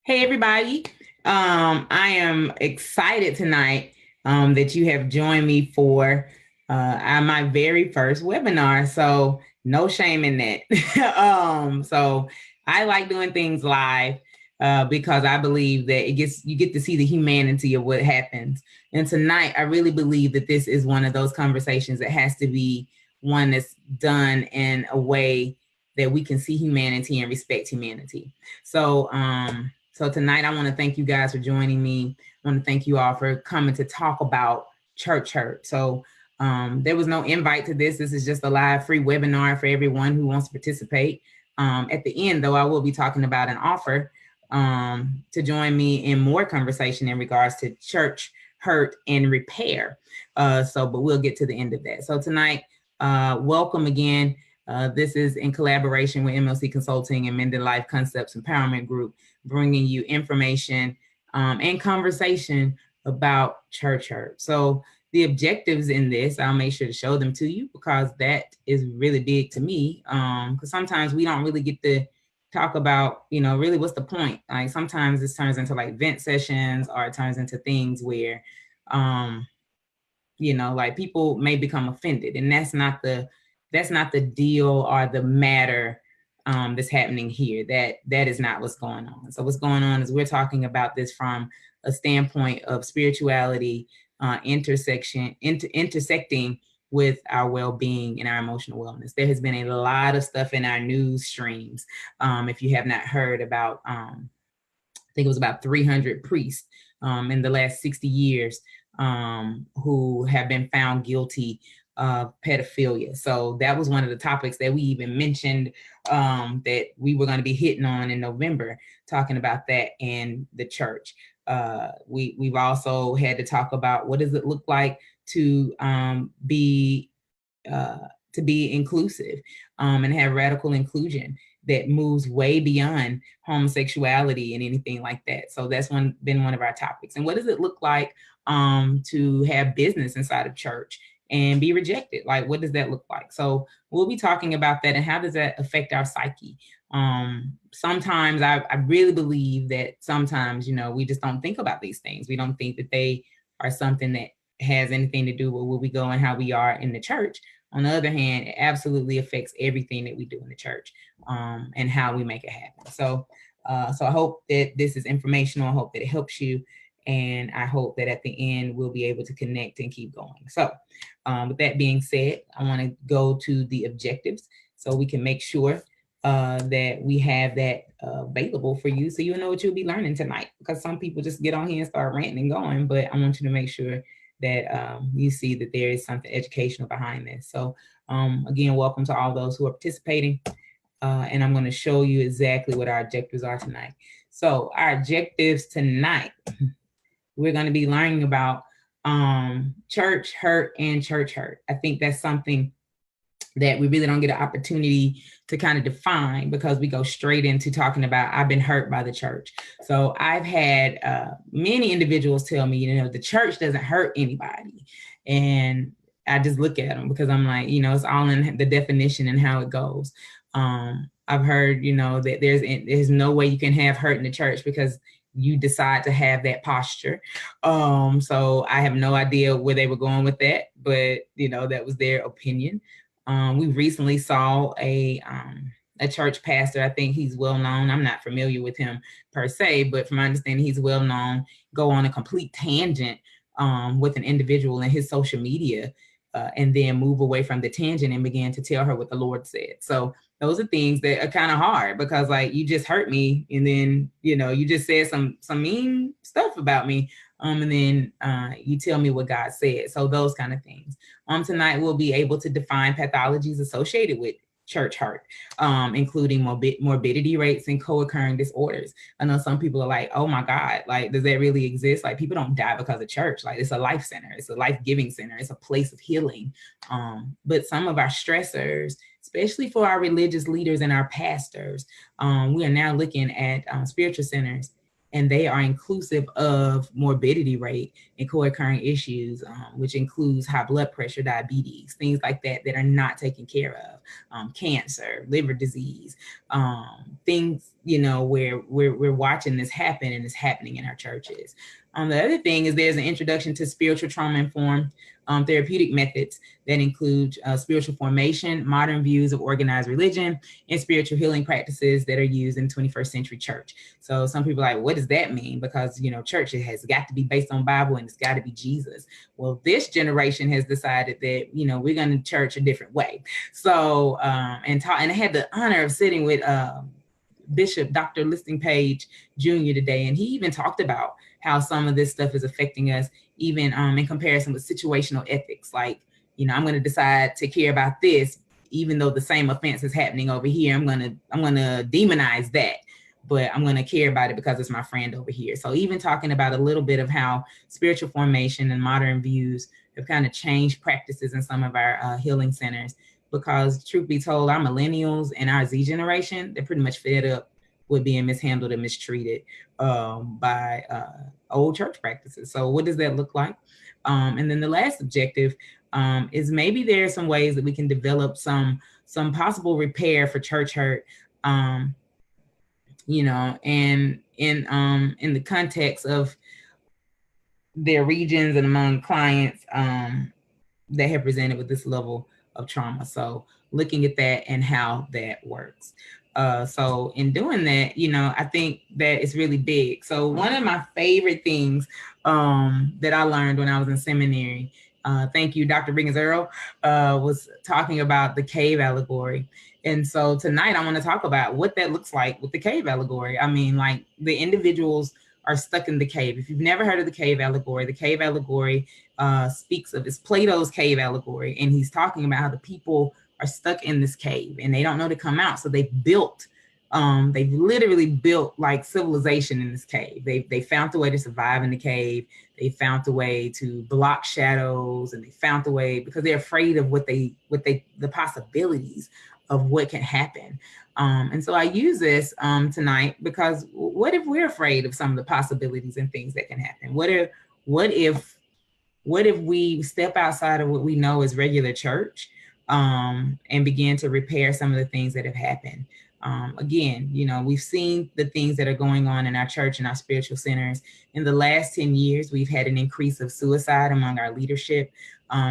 Hey, everybody. I am excited tonight that you have joined me for my very first webinar. So no shame in that. So I like doing things live because I believe that you get to see the humanity of what happens. And tonight, I really believe that this is one of those conversations that has to be one that's done in a way that we can see humanity and respect humanity. So tonight, I want to thank you guys for joining me. I want to thank you all for coming to talk about church hurt. So there was no invite to this. This is just a live free webinar for everyone who wants to participate. At the end, though, I will be talking about an offer to join me in more conversation in regards to church hurt and repair. But we'll get to the end of that. So tonight, welcome again. This is in collaboration with MLC Consulting and Mended Life Concepts Empowerment Group, bringing you information and conversation about church hurt. So the objectives in this, I'll make sure to show them to you because that is really big to me. Because sometimes we don't really get to talk about, really what's the point? Like sometimes this turns into like vent sessions or it turns into things where, like people may become offended, and that's not the deal or the matter that's happening here. That is not what's going on. So what's going on is we're talking about this from a standpoint of spirituality, intersecting with our well-being and our emotional wellness. There has been a lot of stuff in our news streams. If you have not heard about, I think it was about 300 priests in the last 60 years who have been found guilty of pedophilia. So that was one of the topics that we even mentioned that we were going to be hitting on in November, talking about that in the church. We've also had to talk about what does it look like to be inclusive and have radical inclusion that moves way beyond homosexuality and anything like that. So that's been one of our topics. And what does it look like to have business inside of church and be rejected? Like, what does that look like? So we'll be talking about that and how does that affect our psyche? Sometimes I really believe that sometimes, we just don't think about these things. We don't think that they are something that has anything to do with where we go and how we are in the church. On the other hand, it absolutely affects everything that we do in the church and how we make it happen. So I hope that this is informational. I hope that it helps you. And I hope that at the end, we'll be able to connect and keep going. So with that being said, I want to go to the objectives so we can make sure that we have that available for you so you'll know what you'll be learning tonight. Because some people just get on here and start ranting and going, but I want you to make sure that you see that there is something educational behind this. So again, welcome to all those who are participating. And I'm going to show you exactly what our objectives are tonight. So our objectives tonight, we're going to be learning about church hurt and church hurt. I think that's something that we really don't get an opportunity to kind of define because we go straight into talking about I've been hurt by the church. So I've had many individuals tell me, the church doesn't hurt anybody. And I just look at them because I'm like, it's all in the definition and how it goes. I've heard, that there's no way you can have hurt in the church because you decide to have that posture. So I have no idea where they were going with that, but that was their opinion. We recently saw a church pastor. I think he's well known. I'm not familiar with him per se, but from my understanding, he's well known, go on a complete tangent with an individual in his social media and then move away from the tangent and began to tell her what the Lord said. So those are things that are kind of hard because like you just hurt me and then, you just said some mean stuff about me. And then you tell me what God said. So those kind of things. Tonight, we'll be able to define pathologies associated with church hurt, including morbidity rates and co-occurring disorders. I know some people are like, oh my God, like, does that really exist? Like people don't die because of church. Like it's a life center. It's a life-giving center. It's a place of healing. But some of our stressors, especially for our religious leaders and our pastors, we are now looking at spiritual centers, and they are inclusive of morbidity rate and co-occurring issues, which includes high blood pressure, diabetes, things like that that are not taken care of, cancer, liver disease, things you know, where we're watching this happen, and it's happening in our churches. The other thing is there's an introduction to spiritual trauma-informed therapeutic methods that include spiritual formation, modern views of organized religion, and spiritual healing practices that are used in 21st century church. So some people are like, what does that mean? Because, you know, church has got to be based on Bible and it's got to be Jesus. Well, this generation has decided that, you know, we're going to church a different way. So, and I had the honor of sitting with Bishop Dr. Listing Page Jr. today, and he even talked about how some of this stuff is affecting us, even in comparison with situational ethics. Like, you know, I'm going to decide to care about this, even though the same offense is happening over here. I'm going to demonize that, but I'm going to care about it because it's my friend over here. So even talking about a little bit of how spiritual formation and modern views have kind of changed practices in some of our healing centers. Because truth be told, our millennials and our Z generation, they're pretty much fed up with being mishandled and mistreated by old church practices. So what does that look like? And then the last objective is maybe there are some ways that we can develop some possible repair for church hurt, you know, and in the context of their regions and among clients that have presented with this level of trauma. So looking at that and how that works. So in doing that, you know, I think that it's really big. So one of my favorite things that I learned when I was in seminary, thank you, Dr. Riggins Earl, was talking about the cave allegory. And so tonight I want to talk about what that looks like with the cave allegory. I mean, like the individuals are stuck in the cave. If you've never heard of the cave allegory speaks of, it's Plato's cave allegory. And he's talking about how the people are stuck in this cave and they don't know to come out. So they've literally built like civilization in this cave. They found a way to survive in the cave. They found a way to block shadows, and they found a way because they're afraid of the possibilities of what can happen. And so I use this tonight because what if we're afraid of some of the possibilities and things that can happen? What if we step outside of what we know as regular church and begin to repair some of the things that have happened? Again, you know, we've seen the things that are going on in our church and our spiritual centers. In the last 10 years, we've had an increase of suicide among our leadership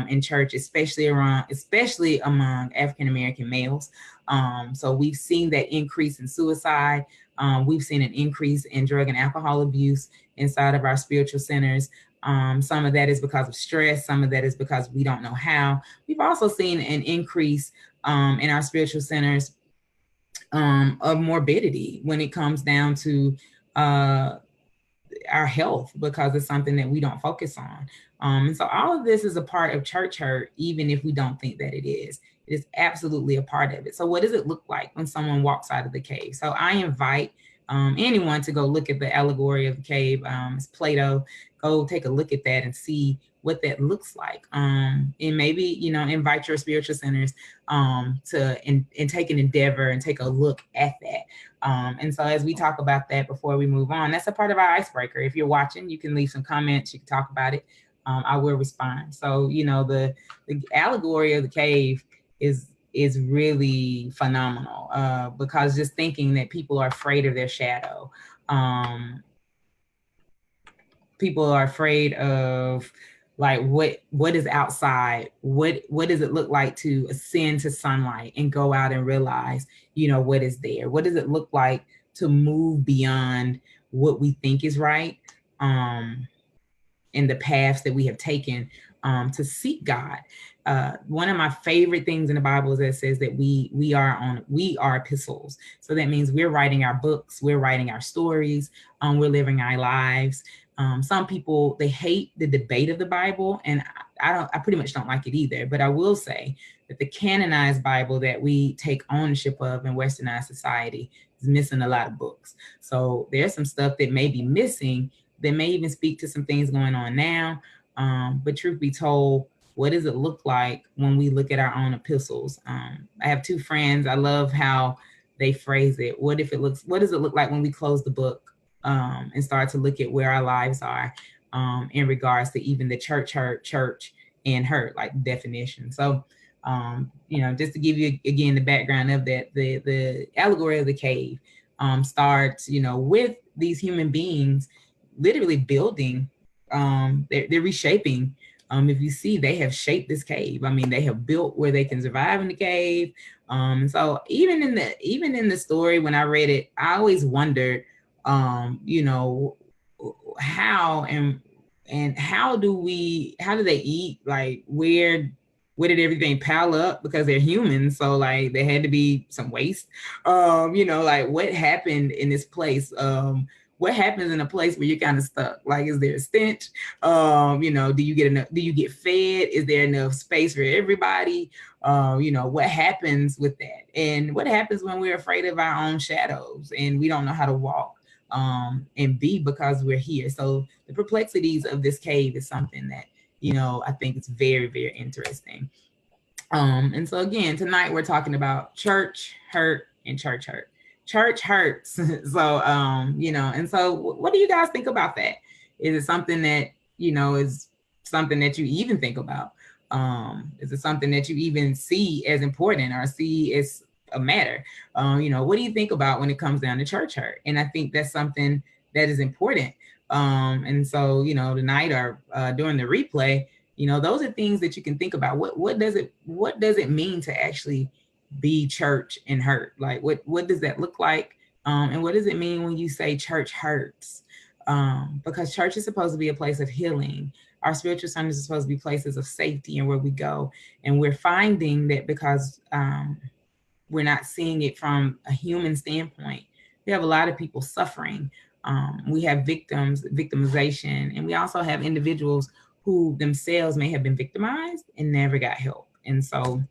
in church, especially among African-American males. So we've seen that increase in suicide. We've seen an increase in drug and alcohol abuse inside of our spiritual centers. Some of that is because of stress. Some of that is because we don't know how. We've also seen an increase in our spiritual centers of morbidity when it comes down to our health, because it's something that we don't focus on. And so all of this is a part of church hurt, even if we don't think that it is. It is absolutely a part of it. So what does it look like when someone walks out of the cave? So I invite anyone to go look at the allegory of the cave. It's Plato. Go take a look at that and see what that looks like. And maybe, you know, invite your spiritual centers to take an endeavor and take a look at that. And so as we talk about that before we move on, that's a part of our icebreaker. If you're watching, you can leave some comments, you can talk about it. I will respond. So, you know, the allegory of the cave is really phenomenal because just thinking that people are afraid of their shadow. People are afraid of like what is outside. What does it look like to ascend to sunlight and go out and realize, you know, what is there? What does it look like to move beyond what we think is right in the paths that we have taken to seek God? One of my favorite things in the Bible is that it says that we are epistles. So that means we're writing our books, we're writing our stories, we're living our lives. Some people, they hate the debate of the Bible, and I pretty much don't like it either. But I will say that the canonized Bible that we take ownership of in Westernized society is missing a lot of books. So there's some stuff that may be missing that may even speak to some things going on now. But truth be told, what does it look like when we look at our own epistles? I have two friends. I love how they phrase it. What does it look like when we close the book and start to look at where our lives are in regards to even the church and hurt, like definition. So, you know, just to give you again the background of that, the allegory of the cave starts, with these human beings literally building, they're reshaping. If you see, they have shaped this cave. I mean, they have built where they can survive in the cave. So even in the story, when I read it, I always wondered, how and how do they eat? Like, where did everything pile up? Because they're humans, so like there had to be some waste. Like what happened in this place? What happens in a place where you're kind of stuck? Like, is there a stench? Do you get enough? Do you get fed? Is there enough space for everybody? What happens with that? And what happens when we're afraid of our own shadows and we don't know how to walk and be because we're here? So the perplexities of this cave is something that, I think it's very, very interesting. And so again, tonight we're talking about church hurt and church hurt. Church hurts. So, and so what do you guys think about that? Is it something that, is something that you even think about? Is it something that you even see as important or see as a matter? What do you think about when it comes down to church hurt? And I think that's something that is important. And so, tonight or during the replay, those are things that you can think about. What does it mean to actually be church and hurt? Like, what does that look like? And what does it mean when you say church hurts? Because church is supposed to be a place of healing. Our spiritual centers are supposed to be places of safety and where we go. And we're finding that because we're not seeing it from a human standpoint, we have a lot of people suffering. We have victimization, and we also have individuals who themselves may have been victimized and never got help. And so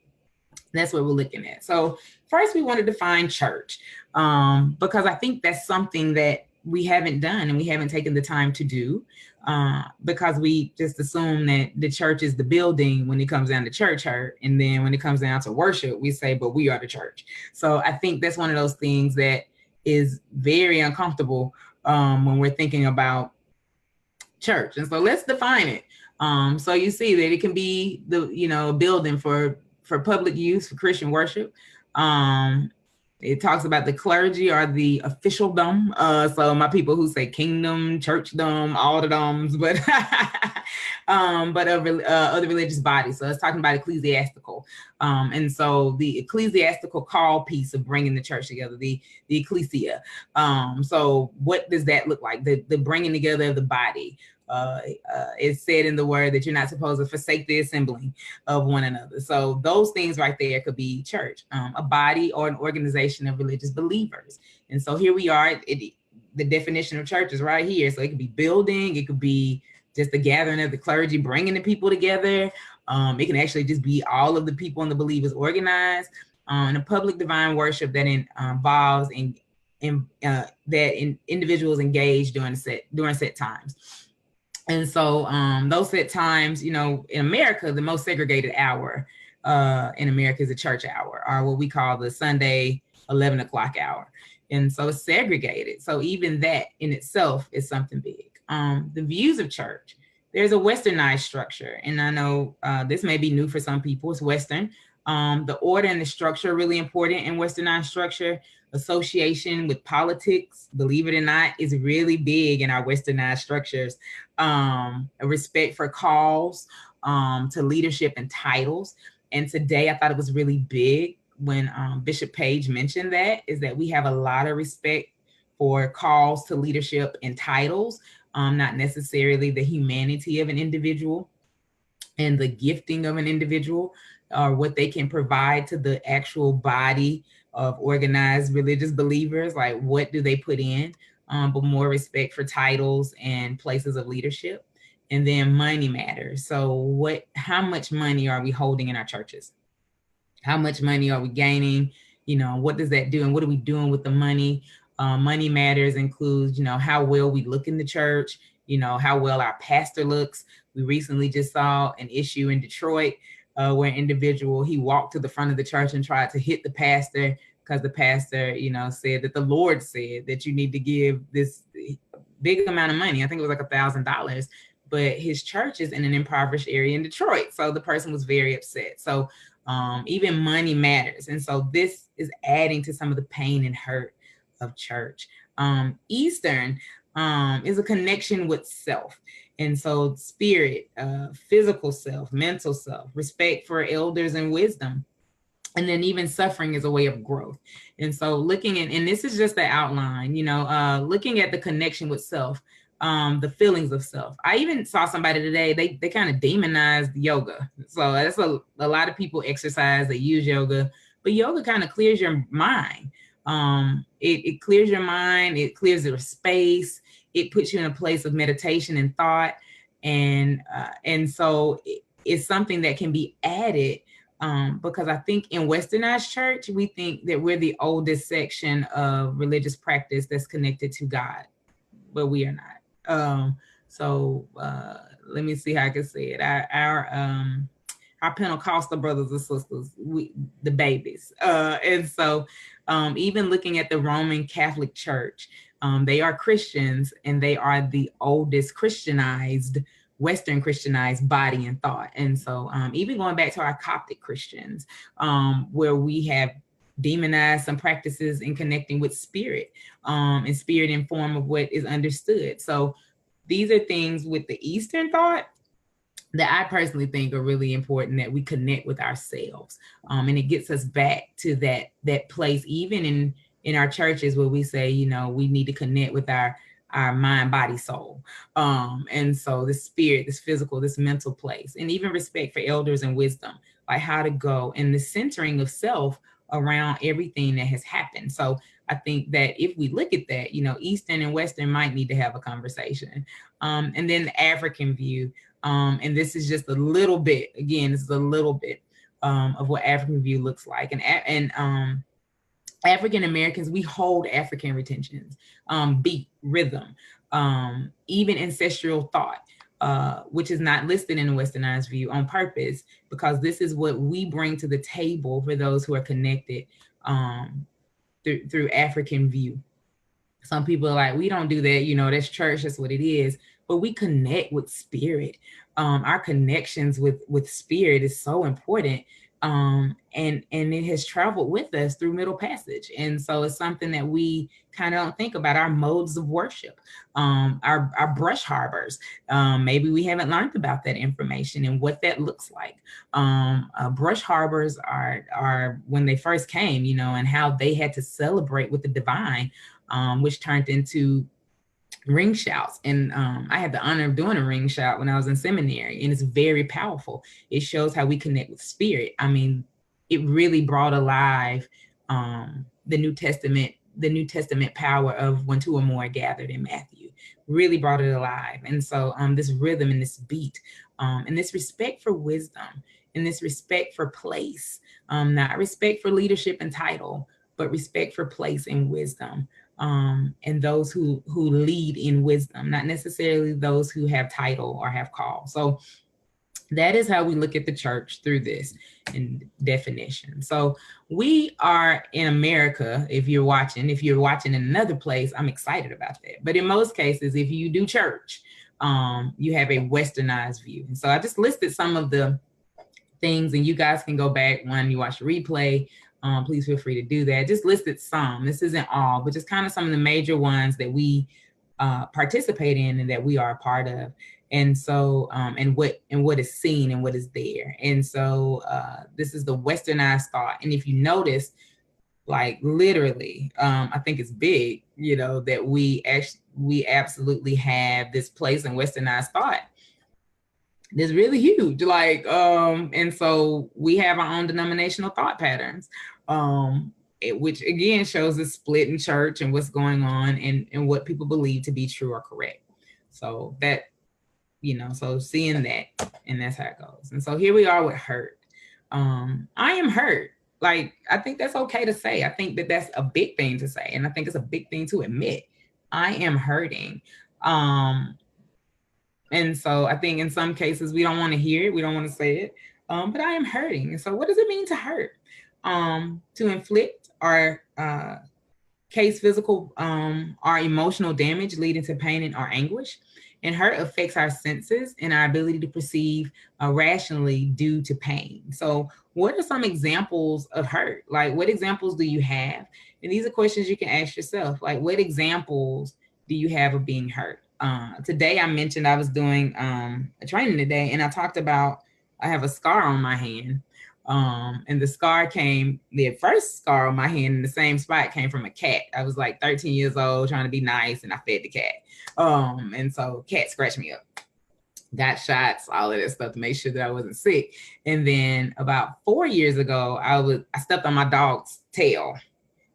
that's what we're looking at. So first we want to define church, because I think that's something that we haven't done and we haven't taken the time to do, because we just assume that the church is the building when it comes down to church hurt. And then when it comes down to worship, we say, but we are the church. So I think that's one of those things that is very uncomfortable when we're thinking about church. And so let's define it. So you see that it can be a building for public use, for Christian worship. It talks about the clergy or the officialdom. So my people who say kingdom, churchdom, all the doms, but other religious bodies. So it's talking about ecclesiastical. And so the ecclesiastical call piece of bringing the church together, the ecclesia. So what does that look like? The bringing together of the body. It's said in the word that you're not supposed to forsake the assembling of one another. So those things right there could be church, a body or an organization of religious believers. And so here we are. The definition of church is right here. So it could be building. It could be just the gathering of the clergy, bringing the people together. It can actually just be all of the people and the believers organized, and a public divine worship that involves individuals engage during set times. And so those set times, in America, the most segregated hour in America is a church hour, or what we call the Sunday 11 o'clock hour. And so it's segregated. So even that in itself is something big. The views of church, there's a westernized structure. And I know this may be new for some people, it's Western. The order and the structure are really important in westernized structure. Association with politics, believe it or not, is really big in our westernized structures. A respect for calls to leadership and titles. And today I thought it was really big when Bishop Page mentioned that, is that we have a lot of respect for calls to leadership and titles, not necessarily the humanity of an individual and the gifting of an individual, or what they can provide to the actual body of organized religious believers. Like, what do they put in? But more respect for titles and places of leadership. And then money matters. So how much money are we holding in our churches? How much money are we gaining? What does that do? And what are we doing with the money? Money matters includes, how well we look in the church, how well our pastor looks. We recently just saw an issue in Detroit where an individual, he walked to the front of the church and tried to hit the pastor because the pastor, said that the Lord said that you need to give this big amount of money. I think it was like $1,000, but his church is in an impoverished area in Detroit. So the person was very upset. So even money matters. And so this is adding to some of the pain and hurt of church. Eastern is a connection with self. And so spirit, physical self, mental self, respect for elders and wisdom. And then even suffering is a way of growth. And so looking at, and this is just the outline, looking at the connection with self, the feelings of self. I even saw somebody today, they kind of demonized yoga. So that's a lot of people exercise, they use yoga, but yoga kind of clears your mind. It clears your mind, it clears your space, it puts you in a place of meditation and thought. And so it's something that can be added, because I think in Westernized church, we think that we're the oldest section of religious practice that's connected to God, but we are not. So let me see how I can say it. Our Pentecostal brothers and sisters, the babies. And so even looking at the Roman Catholic Church, they are Christians, and they are the oldest Christianized, Western Christianized body and thought. And so even going back to our Coptic Christians, where we have demonized some practices in connecting with spirit, and spirit in form of what is understood. So these are things with the Eastern thought that I personally think are really important, that we connect with ourselves. And it gets us back to that place, even in our churches, where we say, we need to connect with our mind, body, soul. And so this spirit, this physical, this mental place, and even respect for elders and wisdom, like how to go, and the centering of self around everything that has happened. So I think that if we look at that, Eastern and Western might need to have a conversation. And then the African view, and this is just a little bit, again, this is a little bit of what African view looks like. And African Americans, we hold African retentions, beat, rhythm, even ancestral thought, which is not listed in the Westernized view on purpose, because this is what we bring to the table for those who are connected through African view. Some people are like, we don't do that, that's church, that's what it is. But we connect with spirit. Our connections with spirit is so important. And it has traveled with us through Middle Passage. And so it's something that we kind of don't think about, our modes of worship, our brush harbors. Maybe we haven't learned about that information and what that looks like. Brush harbors are when they first came, and how they had to celebrate with the divine, which turned into ring shouts. And I had the honor of doing a ring shout when I was in seminary, and it's very powerful. It shows how we connect with spirit. I mean, it really brought alive the New Testament power of when two or more are gathered in Matthew, really brought it alive. And so this rhythm and this beat, and this respect for wisdom, and this respect for place, not respect for leadership and title, but respect for place and wisdom. And those who lead in wisdom, not necessarily those who have title or have call. So that is how we look at the church through this in definition. So we are in America. If you're watching in another place, I'm excited about that. But in most cases, if you do church, you have a Westernized view. And so I just listed some of the things, and you guys can go back when you watch the replay. Please feel free to do that. Just listed some. This isn't all, but just kind of some of the major ones that we participate in and that we are a part of. And so, and what is seen and what is there. And so this is the Westernized thought. And if you notice, like literally, I think it's big, that we absolutely have this place in Westernized thought. It's really huge. And so we have our own denominational thought patterns, which again shows the split in church and what's going on and what people believe to be true or correct. So that, so seeing that, and that's how it goes. And so here we are with hurt. I am hurt. I think that's okay to say. I think that that's a big thing to say. And I think it's a big thing to admit. I am hurting. And so I think in some cases we don't want to hear it. We don't want to say it. But I am hurting. And so what does it mean to hurt? To inflict or case, physical or emotional damage leading to pain and or anguish. And hurt affects our senses and our ability to perceive rationally due to pain. So what are some examples of hurt? Like, what examples do you have? And these are questions you can ask yourself. Like, what examples do you have of being hurt? Today I mentioned I was doing a training today, and I talked about I have a scar on my hand. And the scar the first scar on my hand in the same spot came from a cat. I was like 13 years old trying to be nice, and I fed the cat. And so cat scratched me up, got shots, all of that stuff to make sure that I wasn't sick. And then about 4 years ago, I stepped on my dog's tail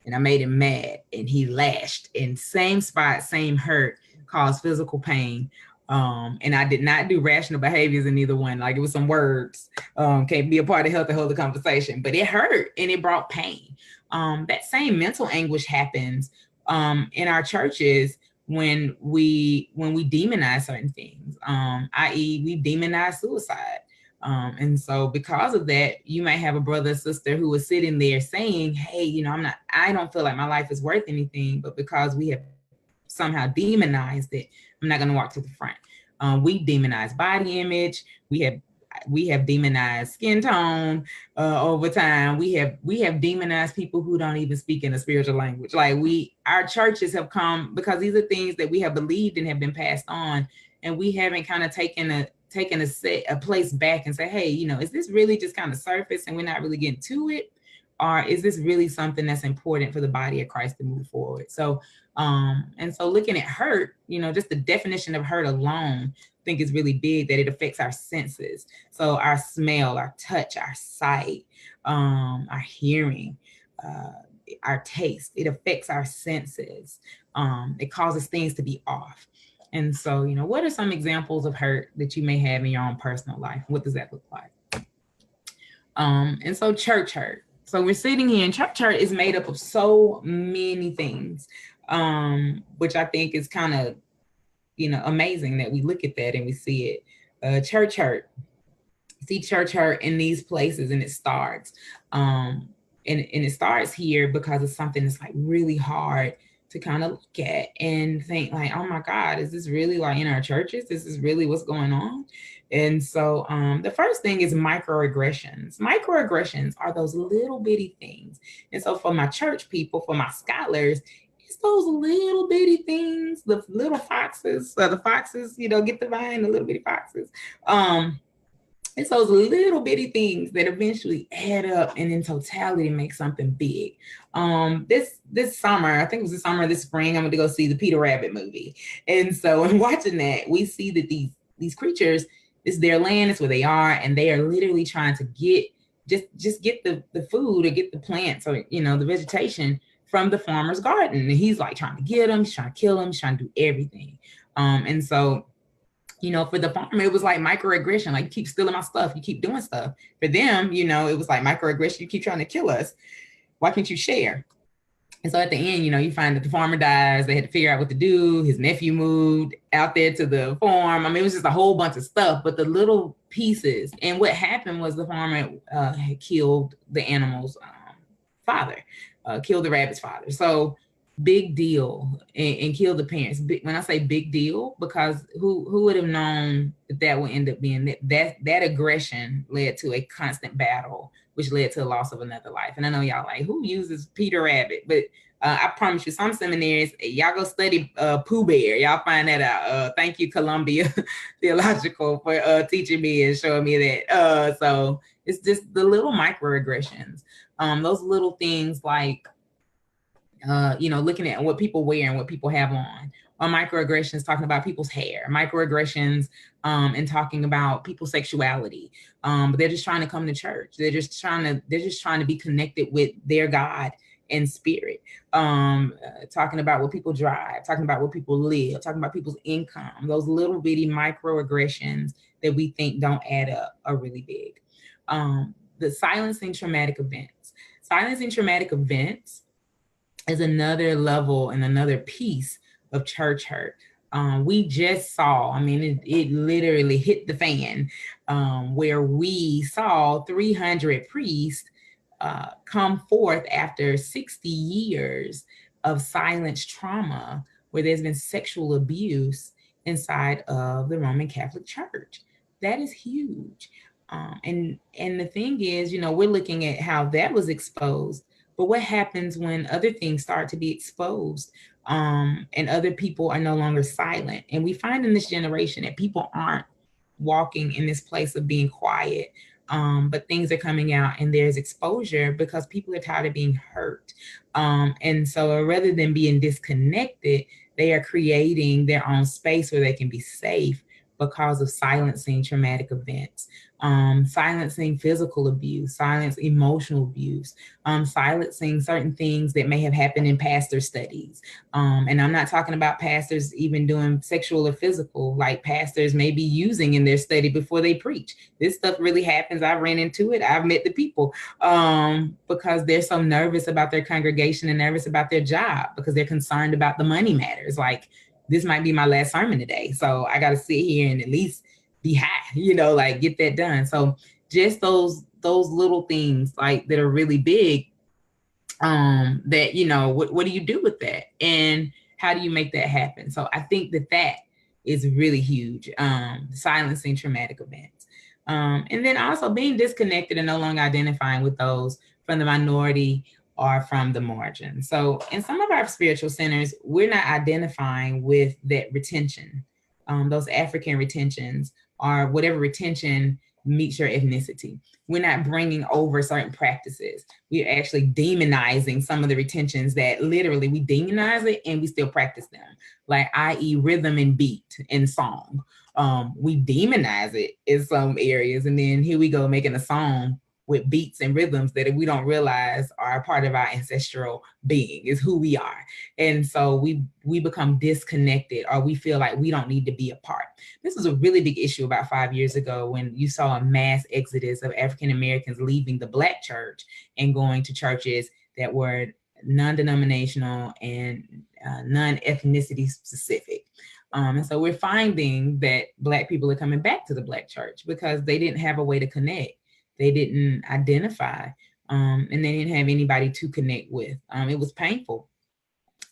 and I made him mad, and he lashed, and same spot, same hurt, caused physical pain. And I did not do rational behaviors in either one. Like, it was some words, can't be a part of health to hold the conversation, but it hurt and it brought pain. That same mental anguish happens in our churches when we demonize certain things, i.e. we demonize suicide. And so because of that, you might have a brother or sister who is sitting there saying, hey, I don't feel like my life is worth anything, but because we have somehow demonized it, I'm not going to walk to the front. We demonize body image. We have demonized skin tone over time. We have demonized people who don't even speak in a spiritual language. Like, our churches have come because these are things that we have believed and have been passed on, and we haven't kind of taken a place back and say, hey, is this really just kind of surface and we're not really getting to it? Or is this really something that's important for the body of Christ to move forward? So, and so looking at hurt, just the definition of hurt alone, I think is really big, that it affects our senses. So our smell, our touch, our sight, our hearing, our taste, it affects our senses. It causes things to be off. And so, what are some examples of hurt that you may have in your own personal life? What does that look like? And so church hurt. So we're sitting here, and church hurt is made up of so many things, which I think is kind of, amazing that we look at that and we see it. Church hurt. See church hurt in these places, and it starts. And it starts here because it's something that's like really hard to kind of look at and think like, oh my God, is this really like in our churches? This is really what's going on? And so the first thing is microaggressions. Microaggressions are those little bitty things. And so for my church people, for my scholars, it's those little bitty things, the little foxes, get the vine, the little bitty foxes. It's those little bitty things that eventually add up and in totality make something big. This summer, I think it was this spring, I'm going to go see the Peter Rabbit movie. And so in watching that, we see that these creatures, it's their land, it's where they are, and they are literally trying to get the food or get the plants or, the vegetation from the farmer's garden. And he's like trying to get them, he's trying to kill them, he's trying to do everything. And so, for the farmer, it was like microaggression, like, you keep stealing my stuff, you keep doing stuff. For them, it was like microaggression, you keep trying to kill us. Why can't you share? And so at the end, you find that the farmer dies. They had to figure out what to do. His nephew moved out there to the farm. I mean, it was just a whole bunch of stuff, but the little pieces. And what happened was the farmer had killed the animal's father, killed the rabbit's father. So big deal, and kill the parents. When I say big deal, because who would have known that would end up being that aggression led to a constant battle, which led to the loss of another life. And I know y'all like, who uses Peter Rabbit? But I promise you, some seminaries, y'all go study Pooh Bear. Y'all find that out. Thank you, Columbia Theological, for teaching me and showing me that. So it's just the little microaggressions, those little things like, looking at what people wear and what people have on. Or microaggressions, talking about people's hair. Microaggressions, and talking about people's sexuality. But they're just trying to come to church. They're just trying to be connected with their God and spirit. Talking about what people drive. Talking about what people live. Talking about people's income. Those little bitty microaggressions that we think don't add up are really big. The silencing traumatic events. Silencing traumatic events is another level and another piece of church hurt. We just saw, it literally hit the fan, where we saw 300 priests come forth after 60 years of silence trauma where there's been sexual abuse inside of the Roman Catholic Church. That is huge. And the thing is, we're looking at how that was exposed, but what happens when other things start to be exposed, and other people are no longer silent? And we find in this generation that people aren't walking in this place of being quiet, but things are coming out and there's exposure because people are tired of being hurt. And so rather than being disconnected, they are creating their own space where they can be safe because of silencing traumatic events, silencing physical abuse, silence emotional abuse, silencing certain things that may have happened in pastor studies. And I'm not talking about pastors even doing sexual or physical, like pastors may be using in their study before they preach. This stuff really happens. I ran into it. I've met the people, because they're so nervous about their congregation and nervous about their job because they're concerned about the money matters. Like, this might be my last sermon today, so I got to sit here and at least be high, like get that done. So just those little things like that are really big, that, what do you do with that? And how do you make that happen? So I think that is really huge, silencing traumatic events. And then also being disconnected and no longer identifying with those from the minority or from the margin. So in some of our spiritual centers, we're not identifying with that retention, those African retentions or whatever retention meets your ethnicity. We're not bringing over certain practices. We're actually demonizing some of the retentions that literally we demonize it and we still practice them, like i.e. rhythm and beat and song. We demonize it in some areas, and then here we go making a song with beats and rhythms that we don't realize are a part of our ancestral being, is who we are. And so we become disconnected, or we feel like we don't need to be a part. This was a really big issue about 5 years ago when you saw a mass exodus of African Americans leaving the Black church and going to churches that were non-denominational and non-ethnicity specific. And so we're finding that Black people are coming back to the Black church because they didn't have a way to connect. They didn't identify, and they didn't have anybody to connect with. It was painful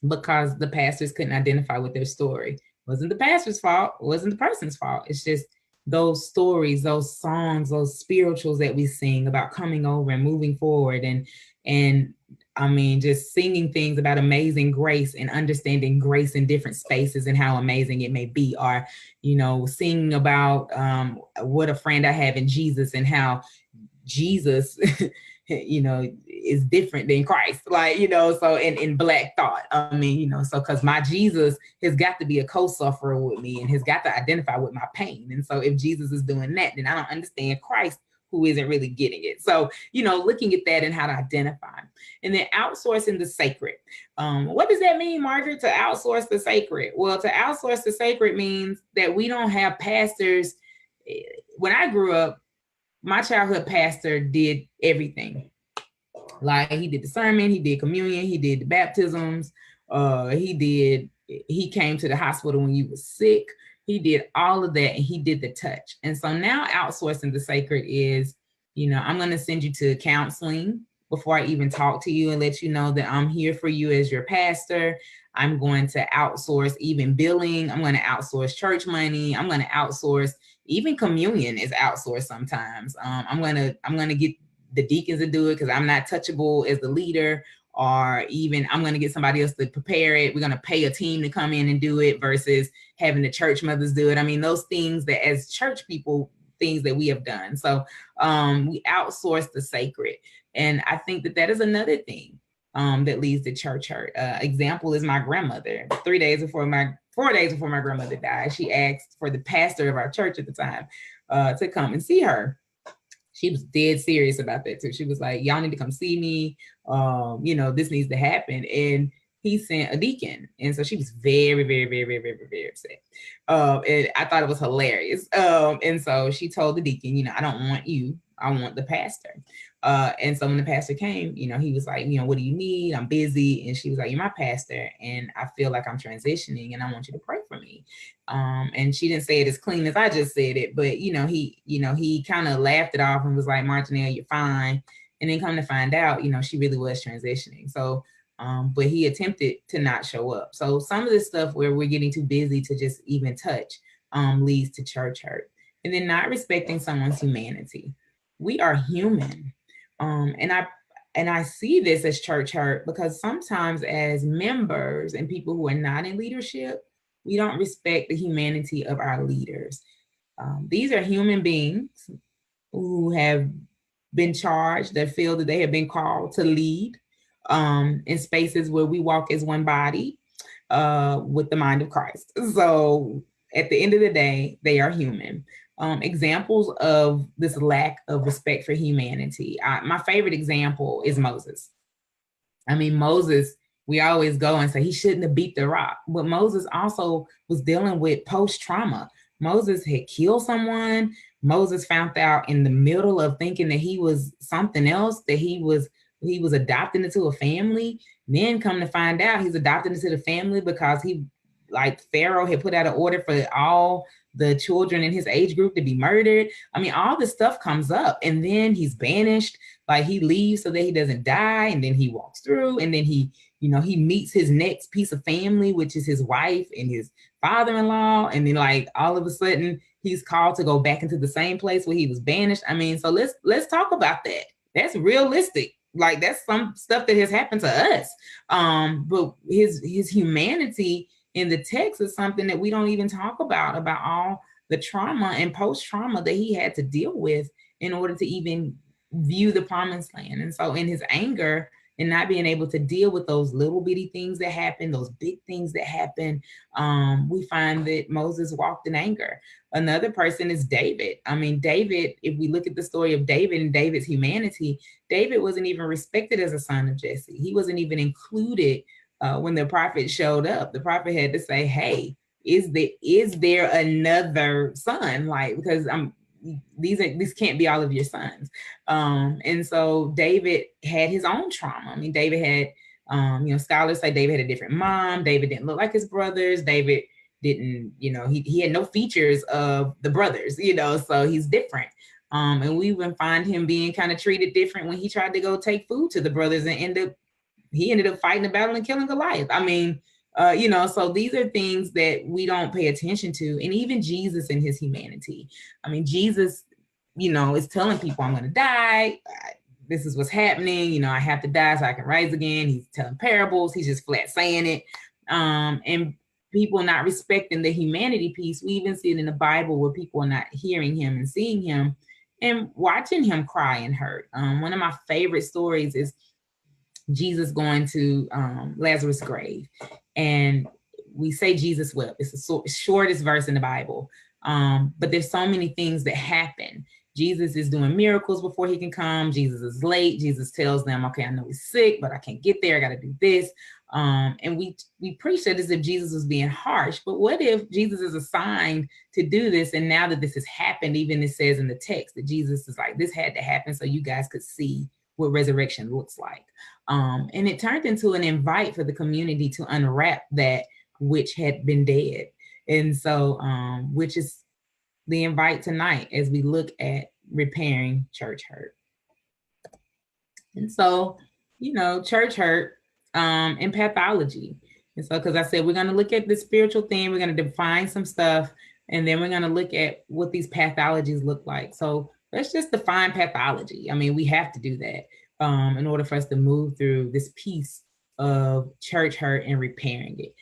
because the pastors couldn't identify with their story. It wasn't the pastor's fault. It wasn't the person's fault. It's just those stories, those songs, those spirituals that we sing about coming over and moving forward, and I mean, just singing things about amazing grace and understanding grace in different spaces and how amazing it may be, or, singing about what a friend I have in Jesus and how Jesus, is different than Christ, so in Black thought, so because my Jesus has got to be a co-sufferer with me and has got to identify with my pain. And so if Jesus is doing that, then I don't understand Christ, who isn't really getting it. So, looking at that and how to identify. And then outsourcing the sacred. What does that mean, Margaret, to outsource the sacred? Well, to outsource the sacred means that we don't have pastors. When I grew up, my childhood pastor did everything. Like, he did the sermon, he did communion, he did the baptisms, he came to the hospital when you were sick. He did all of that, and he did the touch. And so now outsourcing the sacred is, I'm going to send you to counseling before I even talk to you and let you know that I'm here for you as your pastor. I'm going to outsource even billing. I'm going to outsource church money. I'm going to outsource even communion is outsourced sometimes. I'm going to get the deacons to do it because I'm not touchable as the leader, or even I'm going to get somebody else to prepare it. We're going to pay a team to come in and do it versus having the church mothers do it. I mean, those things that as church people, things that we have done. So we outsource the sacred. And I think that is another thing that leads to church hurt. Example is my grandmother. 4 days before my grandmother died, she asked for the pastor of our church at the time to come and see her. She was dead serious about that too. She was like, y'all need to come see me. This needs to happen. And he sent a deacon. And so she was very, very, very, very, very, very upset. And I thought it was hilarious. And so she told the deacon, I don't want you. I want the pastor. And so when the pastor came, he was like, what do you need? I'm busy. And she was like, you're my pastor. And I feel like I'm transitioning and I want you to pray for me. And she didn't say it as clean as I just said it, but, he kind of laughed it off and was like, Martinelle, you're fine. And then come to find out, she really was transitioning. So but he attempted to not show up. So some of the stuff where we're getting too busy to just even touch leads to church hurt. And then not respecting someone's humanity. We are human. And I see this as church hurt because sometimes as members and people who are not in leadership, we don't respect the humanity of our leaders. These are human beings who have been charged, that feel that they have been called to lead in spaces where we walk as one body with the mind of Christ. So at the end of the day, they are human. Examples of this lack of respect for humanity. My favorite example is Moses. I mean, Moses, we always go and say he shouldn't have beat the rock, but Moses also was dealing with post-trauma. Moses had killed someone. Moses found out in the middle of thinking that he was something else, that he was adopted into a family. Then come to find out he's adopted into the family because like Pharaoh had put out an order for all the children in his age group to be murdered. I mean, all this stuff comes up, and then he's banished, like he leaves so that he doesn't die. And then he walks through, and then he meets his next piece of family, which is his wife and his father-in-law. And then like all of a sudden he's called to go back into the same place where he was banished. I mean, so let's talk about that. That's realistic. Like that's some stuff that has happened to us. But his humanity in the text is something that we don't even talk about all the trauma and post-trauma that he had to deal with in order to even view the promised land. And so in his anger and not being able to deal with those little bitty things that happen, those big things that happen, we find that Moses walked in anger. Another person is David. I mean, David, if we look at the story of David and David's humanity, David wasn't even respected as a son of Jesse. He wasn't even included when the prophet showed up. The prophet had to say, hey, is there another son? Like, because these can't be all of your sons. And so David had his own trauma. I mean, David had, scholars say David had a different mom. David didn't look like his brothers. David didn't, he had no features of the brothers, so he's different. And we even find him being kind of treated different when he tried to go take food to the brothers and he ended up fighting a battle and killing Goliath. I mean, so these are things that we don't pay attention to. And even Jesus and his humanity. I mean, Jesus, is telling people, I'm going to die. This is what's happening. I have to die so I can rise again. He's telling parables. He's just flat saying it. And people not respecting the humanity piece. We even see it in the Bible where people are not hearing him and seeing him and watching him cry and hurt. One of my favorite stories is Jesus going to Lazarus' grave. And we say Jesus wept. It's the shortest verse in the Bible. But there's so many things that happen. Jesus is doing miracles before he can come. Jesus is late. Jesus tells them, okay, I know he's sick, but I can't get there. I got to do this. And we preach that as if Jesus was being harsh. But what if Jesus is assigned to do this? And now that this has happened, even it says in the text that Jesus is like, this had to happen so you guys could see what resurrection looks like. And it turned into an invite for the community to unwrap that which had been dead. And so, which is the invite tonight as we look at repairing church hurt. And so, church hurt and pathology. And so, because I said, we're going to look at the spiritual thing, we're going to define some stuff, and then we're going to look at what these pathologies look like. So let's just define pathology. I mean, we have to do that in order for us to move through this piece of church hurt and repairing it.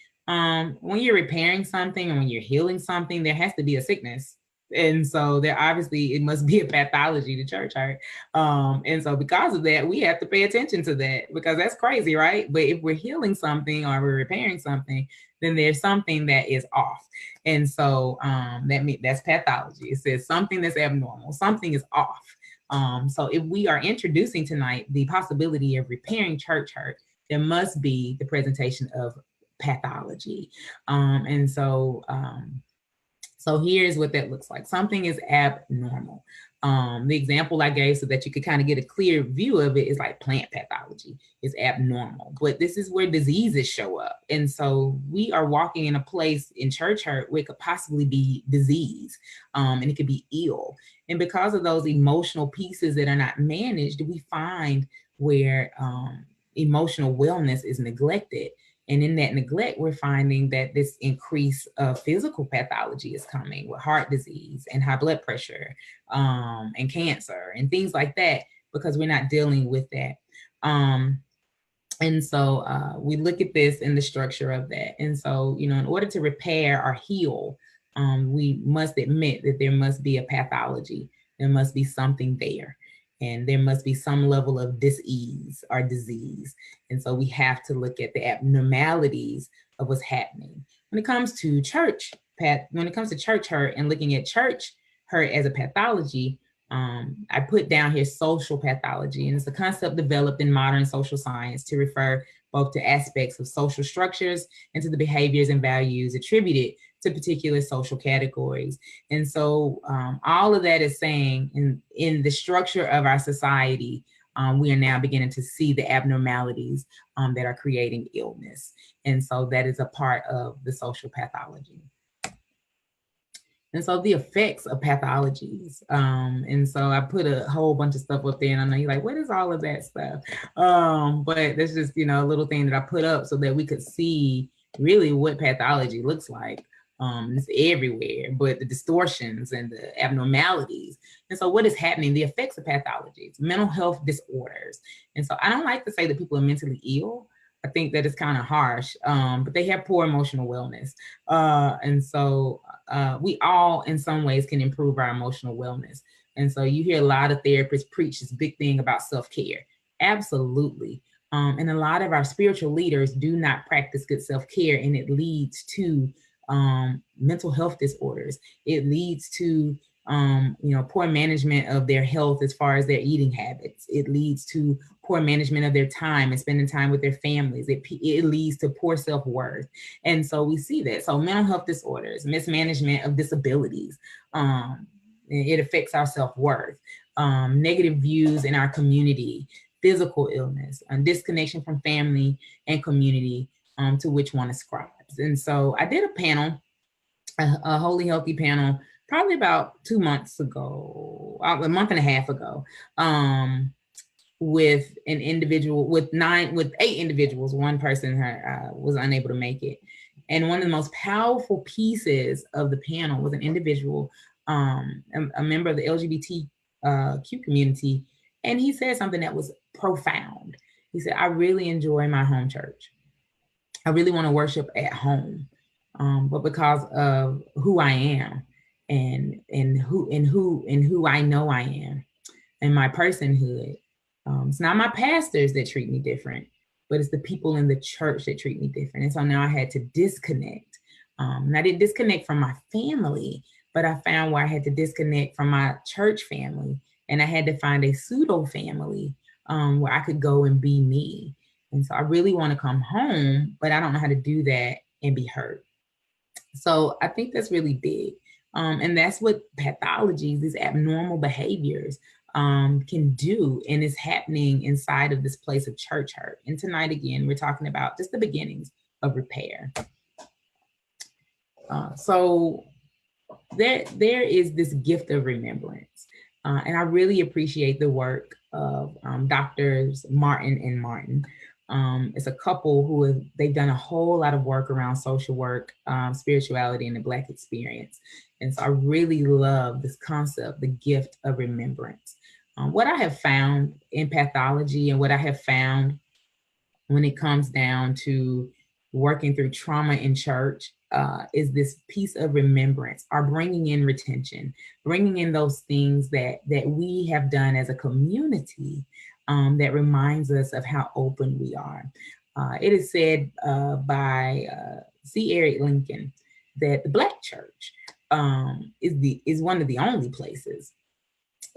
When you're repairing something and when you're healing something, there has to be a sickness. And so there obviously, it must be a pathology to church hurt. And so because of that, we have to pay attention to that because that's crazy, right? But if we're healing something or we're repairing something, then there's something that is off. And so that's pathology. It says something that's abnormal, something is off. So if we are introducing tonight the possibility of repairing church hurt, there must be the presentation of pathology. And so here's what that looks like. Something is abnormal. The example I gave so that you could kind of get a clear view of it is like plant pathology. It's abnormal, but this is where diseases show up. And so we are walking in a place in church hurt where it could possibly be disease, and it could be ill. And because of those emotional pieces that are not managed, we find where emotional wellness is neglected. And in that neglect, we're finding that this increase of physical pathology is coming with heart disease and high blood pressure, and cancer and things like that, because we're not dealing with that. And so we look at this in the structure of that. And so, you know, in order to repair or heal, we must admit that there must be a pathology. There must be something there. And there must be some level of dis-ease or disease. And so we have to look at the abnormalities of what's happening. When it comes to church hurt and looking at church hurt as a pathology, I put down here social pathology, and it's a concept developed in modern social science to refer both to aspects of social structures and to the behaviors and values attributed to particular social categories. And so all of that is saying in the structure of our society, we are now beginning to see the abnormalities that are creating illness. And so that is a part of the social pathology. And so the effects of pathologies. And so I put a whole bunch of stuff up there, and I know you're like, what is all of that stuff? But that's just, you know, a little thing that I put up so that we could see really what pathology looks like. It's everywhere, but the distortions and the abnormalities. And so what is happening, the effects of pathologies, mental health disorders. And so I don't like to say that people are mentally ill. I think that it's kind of harsh, but they have poor emotional wellness. And so we all, in some ways, can improve our emotional wellness. And so you hear a lot of therapists preach this big thing about self-care. Absolutely. And a lot of our spiritual leaders do not practice good self-care, and it leads to mental health disorders. It leads to poor management of their health as far as their eating habits. It leads to poor management of their time and spending time with their families. It leads to poor self-worth. And so we see that. So mental health disorders, mismanagement of disabilities, it affects our self-worth, negative views in our community, physical illness, disconnection from family and community, to which one ascribes. And so I did a panel, a Wholly Healthy panel, probably about 2 months ago, a month and a half ago, with an individual, with 8 individuals. One person was unable to make it. And one of the most powerful pieces of the panel was an individual, a member of the LGBTQ community. And he said something that was profound. He said, I really enjoy my home church. I really want to worship at home. But because of who I am and who I know I am and my personhood, it's not my pastors that treat me different, but it's the people in the church that treat me different. And so now I had to disconnect. And I didn't disconnect from my family, but I found where I had to disconnect from my church family. And I had to find a pseudo family where I could go and be me. And so I really want to come home, but I don't know how to do that and be heard. So I think that's really big. And that's what pathologies, these abnormal behaviors, can do, and is happening inside of this place of church hurt. And tonight, again, we're talking about just the beginnings of repair. So there is this gift of remembrance. And I really appreciate the work of Doctors Martin and Martin. It's a couple who they've done a whole lot of work around social work, spirituality, and the Black experience. And so I really love this concept, the gift of remembrance. What I have found in pathology and what I have found when it comes down to working through trauma in church is this piece of remembrance, or bringing in retention, bringing in those things that we have done as a community that reminds us of how open we are. It is said by C. Eric Lincoln that the Black church is one of the only places,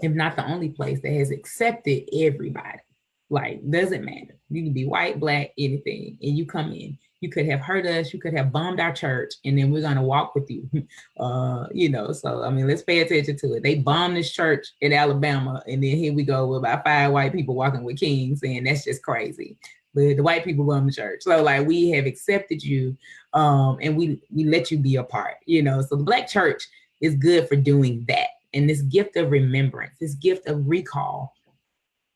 if not the only place, that has accepted everybody. Like, doesn't matter. You can be white, Black, anything, and you come in. You could have hurt us, you could have bombed our church, and then we're gonna walk with you. So I mean, let's pay attention to it. They bombed this church in Alabama, and then here we go with about 5 white people walking with kings, saying that's just crazy. But the white people bombed the church. So like, we have accepted you, and we let you be a part, So the Black church is good for doing that. And this gift of remembrance, this gift of recall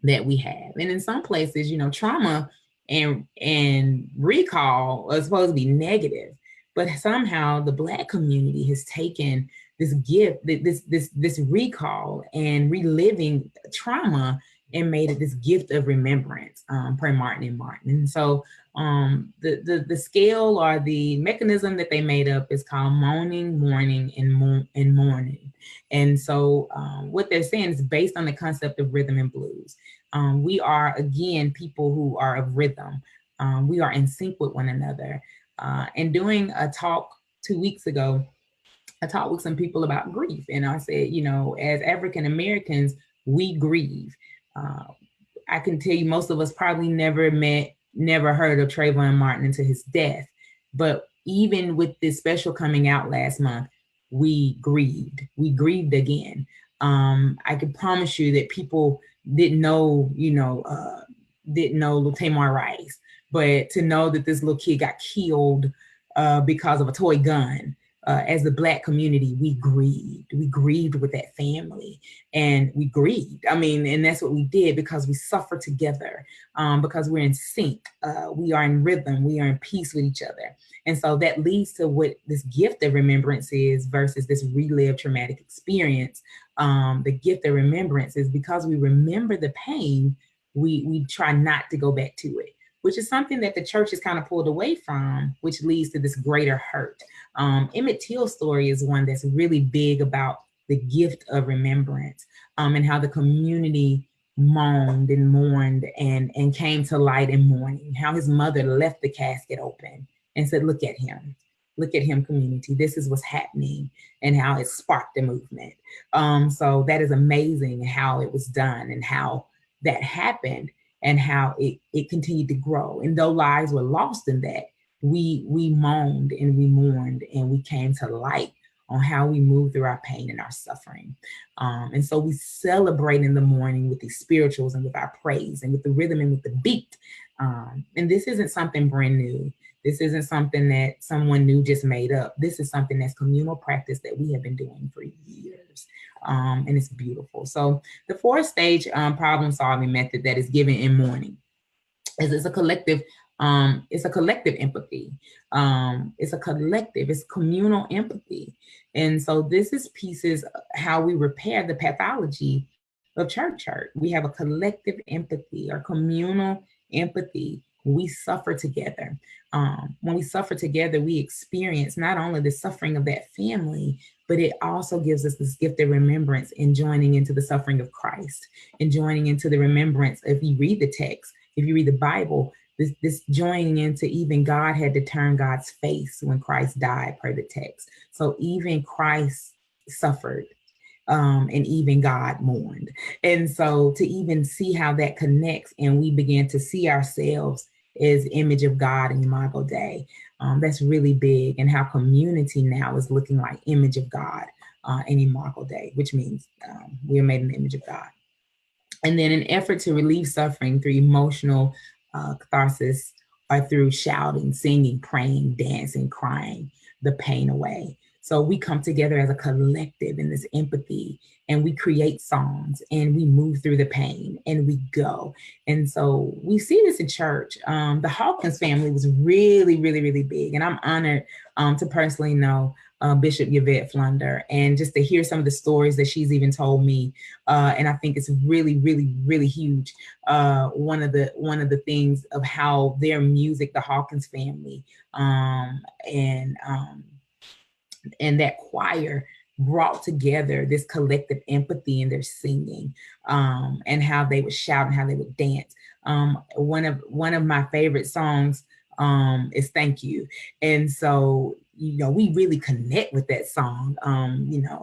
that we have. And in some places, trauma and recall are supposed to be negative, but somehow the Black community has taken this gift, this recall and reliving trauma, and made it this gift of remembrance, per Martin and Martin. And so the scale or the mechanism that they made up is called moaning, mourning, and mourning. And so what they're saying is based on the concept of rhythm and blues. We are, again, people who are of rhythm. We are in sync with one another. And doing a talk 2 weeks ago, I talked with some people about grief. And I said, you know, as African Americans, we grieve. I can tell you most of us probably never heard of Trayvon Martin until his death. But even with this special coming out last month, we grieved. We grieved again. I can promise you that people didn't know Tamar Rice, but to know that this little kid got killed because of a toy gun. As the Black community, we grieved. We grieved with that family, and we grieved. I mean, and that's what we did because we suffer together, because we're in sync. We are in rhythm. We are in peace with each other. And so that leads to what this gift of remembrance is versus this relived traumatic experience. The gift of remembrance is because we remember the pain, we try not to go back to it, which is something that the church has kind of pulled away from, which leads to this greater hurt. Emmett Till's story is one that's really big about the gift of remembrance, and how the community moaned and mourned and came to light in mourning, how his mother left the casket open and said, look at him, community, this is what's happening, and how it sparked the movement. So that is amazing how it was done and how that happened and how it continued to grow. And though lives were lost in that, we moaned and we mourned and we came to light on how we move through our pain and our suffering. And so we celebrate in the morning with these spirituals and with our praise and with the rhythm and with the beat. And this isn't something brand new. This isn't something that someone new just made up. This is something that's communal practice that we have been doing for years. And it's beautiful. So the 4-stage problem solving method that is given in mourning is a collective empathy. It's communal empathy. And so this is pieces how we repair the pathology of church hurt. We have a collective empathy or communal empathy. We suffer together. When we suffer together, we experience not only the suffering of that family, but it also gives us this gift of remembrance in joining into the suffering of Christ and joining into the remembrance. If you read the text, if you read the Bible, this joining into even God had to turn God's face when Christ died, per the text. So even Christ suffered, and even God mourned. And so to even see how that connects and we begin to see ourselves as image of God in Imago Dei, that's really big, and how community now is looking like image of God in Imago Dei, which means we are made in the image of God. And then an effort to relieve suffering through emotional catharsis, or through shouting, singing, praying, dancing, crying the pain away. So we come together as a collective in this empathy, and we create songs and we move through the pain and we go. And so we see this in church. The Hawkins family was really, really, really big. And I'm honored to personally know Bishop Yvette Flunder, and just to hear some of the stories that she's even told me. And I think it's really, really, really huge. One of the things of how their music, the Hawkins family, and that choir brought together this collective empathy in their singing, and how they would shout and how they would dance. One of my favorite songs is Thank You. And so, we really connect with that song.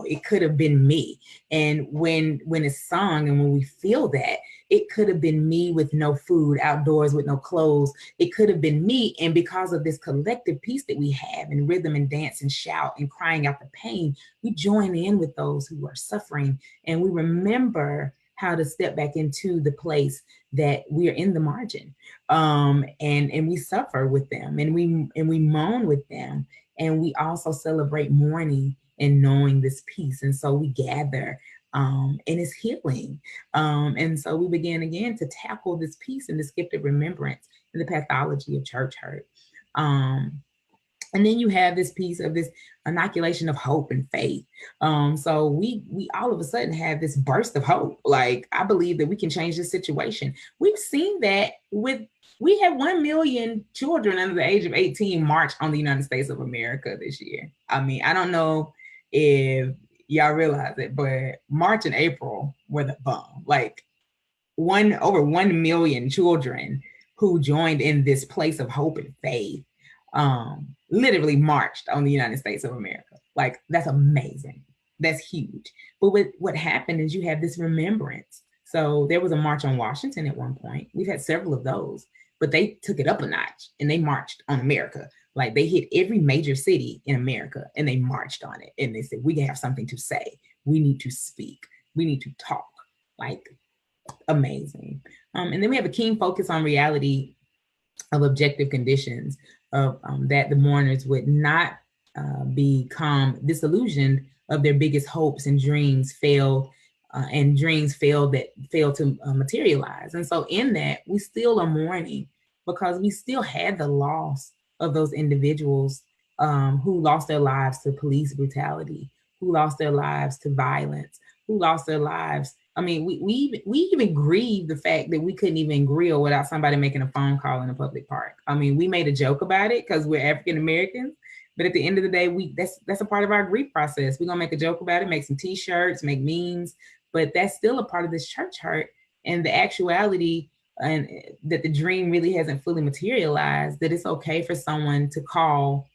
It could have been me. And when it's sung and when we feel that, it could have been me with no food, outdoors with no clothes. It could have been me. And because of this collective piece that we have in rhythm and dance and shout and crying out the pain, we join in with those who are suffering. And we remember how to step back into the place that we are in the margin, and we suffer with them, and we moan with them, and we also celebrate mourning and knowing this peace. And so we gather, and it's healing, and so we begin again to tackle this peace and this gift of remembrance the pathology of church hurt. And then you have this piece of this inoculation of hope and faith. So we all of a sudden have this burst of hope. Like, I believe that we can change this situation. We've seen that we have 1 million children under the age of 18 march on the United States of America this year. I mean, I don't know if y'all realize it, but March and April were the bomb. Like, over 1 million children who joined in this place of hope and faith literally marched on the United States of America. Like, that's amazing. That's huge. But what happened is you have this remembrance. So there was a march on Washington at one point. We've had several of those, but they took it up a notch and they marched on America. Like, they hit every major city in America and they marched on it. And they said, we have something to say. We need to speak. We need to talk. Like, amazing. And then we have a keen focus on reality of objective conditions, of that the mourners would not become disillusioned of their biggest hopes and dreams failed to materialize. And so in that, we still are mourning because we still had the loss of those individuals who lost their lives to police brutality, who lost their lives to violence, who lost their lives. I mean, we even grieve the fact that we couldn't even grill without somebody making a phone call in a public park. I mean, we made a joke about it because we're African Americans, but at the end of the day, that's a part of our grief process. We're gonna make a joke about it, make some T-shirts, make memes, but that's still a part of this church hurt and the actuality, and that the dream really hasn't fully materialized. That it's okay for someone to call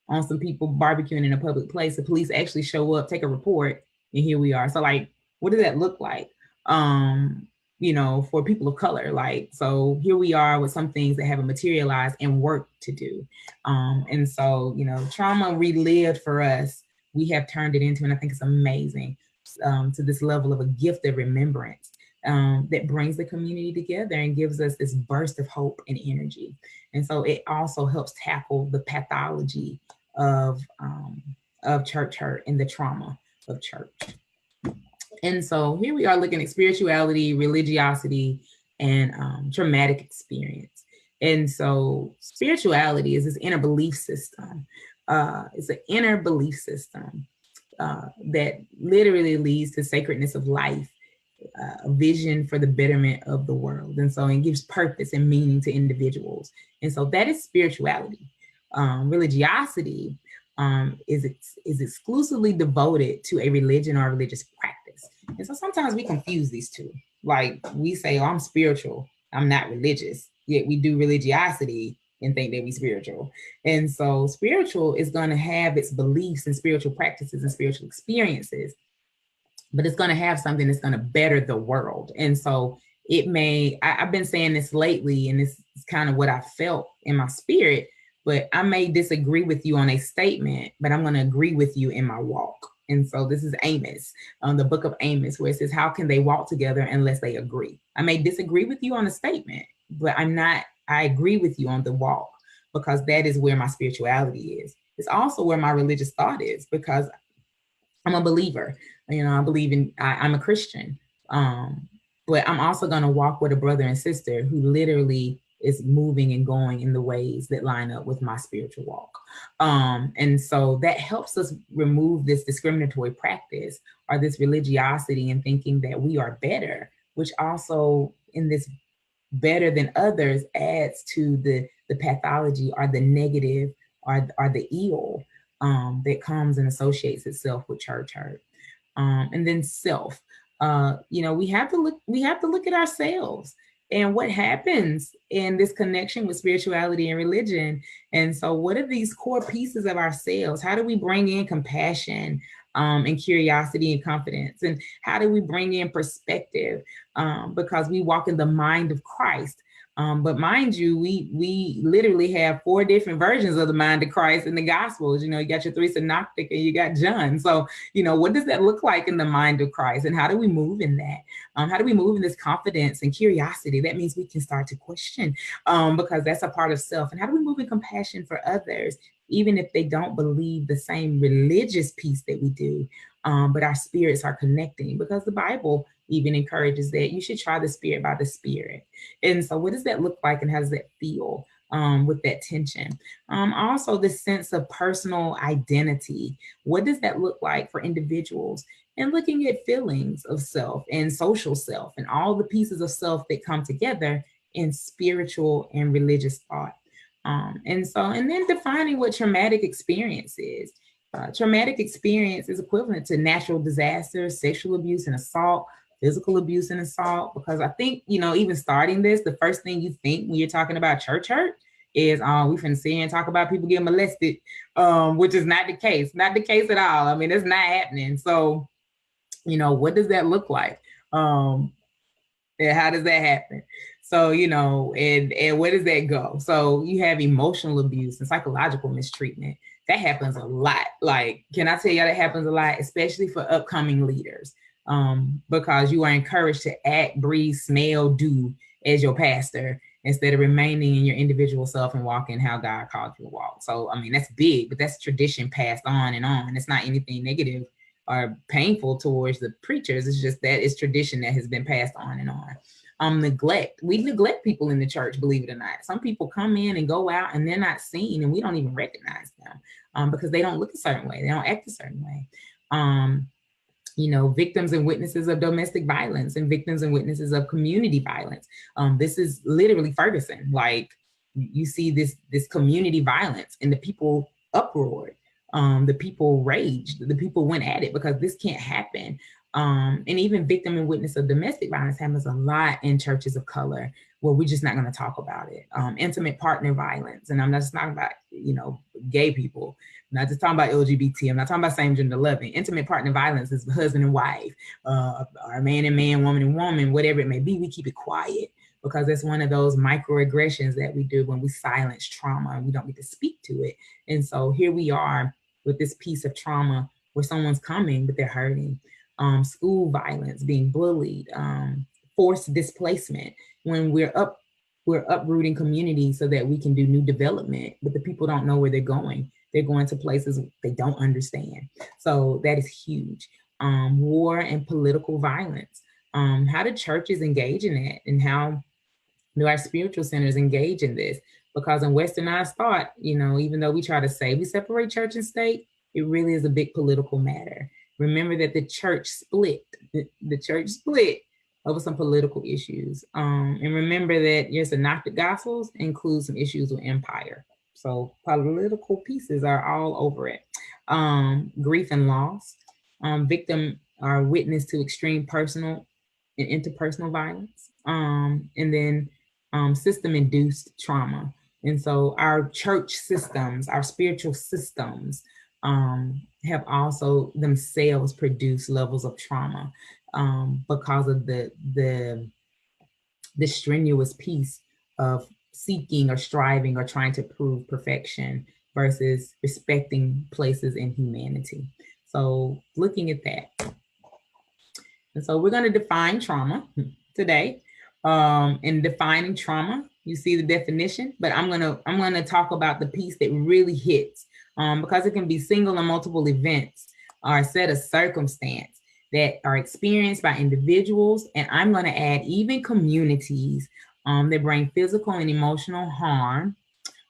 on some people barbecuing in a public place. The police actually show up, take a report, and here we are. So, like, what does that look like, for people of color? Like, so here we are with some things that haven't materialized and work to do. And so, trauma relived for us, we have turned it into, and I think it's amazing, to this level of a gift of remembrance that brings the community together and gives us this burst of hope and energy. And so it also helps tackle the pathology of church hurt and the trauma of church. And so here we are looking at spirituality, religiosity, and traumatic experience. And so spirituality is this inner belief system. It's an inner belief system that literally leads to sacredness of life, a vision for the betterment of the world. And so it gives purpose and meaning to individuals. And so that is spirituality. Religiosity is exclusively devoted to a religion or a religious practice. And so sometimes we confuse these two. Like, we say, oh, I'm spiritual, I'm not religious. Yet we do religiosity and think that we spiritual. And so spiritual is going to have its beliefs and spiritual practices and spiritual experiences, but it's going to have something that's going to better the world. And so it may, I've been saying this lately, and this is kind of what I felt in my spirit, but I may disagree with you on a statement, but I'm going to agree with you in my walk. And so this is Amos, the book of Amos, where it says, how can they walk together unless they agree? I may disagree with you on a statement, but I agree with you on the walk, because that is where my spirituality is. It's also where my religious thought is, because I'm a believer. I believe I'm a Christian, but I'm also going to walk with a brother and sister who literally is moving and going in the ways that line up with my spiritual walk. And so that helps us remove this discriminatory practice or this religiosity and thinking that we are better, which also in this better than others adds to the pathology or the negative or the ill that comes and associates itself with church hurt. And then self, we have to look at ourselves and what happens in this connection with spirituality and religion. And so what are these core pieces of ourselves? How do we bring in compassion and curiosity and confidence? And how do we bring in perspective? Because we walk in the mind of Christ. But mind you, we literally have 4 different versions of the mind of Christ in the Gospels. You got your 3 synoptic and you got John. So, what does that look like in the mind of Christ? And how do we move in that? How do we move in this confidence and curiosity? That means we can start to question because that's a part of self. And how do we move in compassion for others, even if they don't believe the same religious piece that we do, but our spirits are connecting? Because the Bible even encourages that you should try the spirit by the spirit. And so what does that look like, and how does that feel with that tension? Also, this sense of personal identity. What does that look like for individuals? And looking at feelings of self and social self and all the pieces of self that come together in spiritual and religious thought. And then defining what traumatic experience is. Traumatic experience is equivalent to natural disasters, sexual abuse and assault, physical abuse and assault, because I think, even starting this, the first thing you think when you're talking about church hurt is, we can sit and talk about people getting molested, which is not the case. Not the case at all. I mean, it's not happening. So, what does that look like? And how does that happen? So, and where does that go? So you have emotional abuse and psychological mistreatment. That happens a lot. Like, can I tell you that happens a lot, especially for upcoming leaders, because you are encouraged to act, breathe, smell, do as your pastor instead of remaining in your individual self and walking how God called you to walk. So, I mean, that's big, but that's tradition passed on and on. It's not anything negative or painful towards the preachers. It's just that it's tradition that has been passed on and on. Neglect. We neglect people in the church, believe it or not. Some people come in and go out and they're not seen, and we don't even recognize them because they don't look a certain way. They don't act a certain way. Victims and witnesses of domestic violence and victims and witnesses of community violence. This is literally Ferguson. Like, you see this community violence and the people uproared. The people raged, the people went at it because this can't happen. And even victim and witness of domestic violence happens a lot in churches of color, where we're just not going to talk about it. Intimate partner violence. And I'm not just talking about, gay people. I'm not just talking about LGBT. I'm not talking about same gender loving. Intimate partner violence is husband and wife, or man and man, woman and woman, whatever it may be. We keep it quiet because that's one of those microaggressions that we do when we silence trauma and we don't get to speak to it. And so here we are with this piece of trauma where someone's coming, but they're hurting. School violence, being bullied, forced displacement, when we're uprooting communities so that we can do new development, but the people don't know where they're going. They're going to places they don't understand. So that is huge. War and political violence. How do churches engage in that? And how do our spiritual centers engage in this? Because in westernized thought, even though we try to say we separate church and state, it really is a big political matter. Remember that the church split. The church split over some political issues. And remember that your synoptic gospels include some issues with empire. So political pieces are all over it. Grief and loss. Victim or witness to extreme personal and interpersonal violence. And then system-induced trauma. And so our church systems, our spiritual systems, have also themselves produced levels of trauma because of the strenuous piece of seeking or striving or trying to prove perfection versus respecting places in humanity. So looking at that. And so we're going to define trauma today. In defining trauma, you see the definition, but I'm gonna talk about the piece that really hits, because it can be single and multiple events or a set of circumstance that are experienced by individuals, and I'm going to add even communities that bring physical and emotional harm,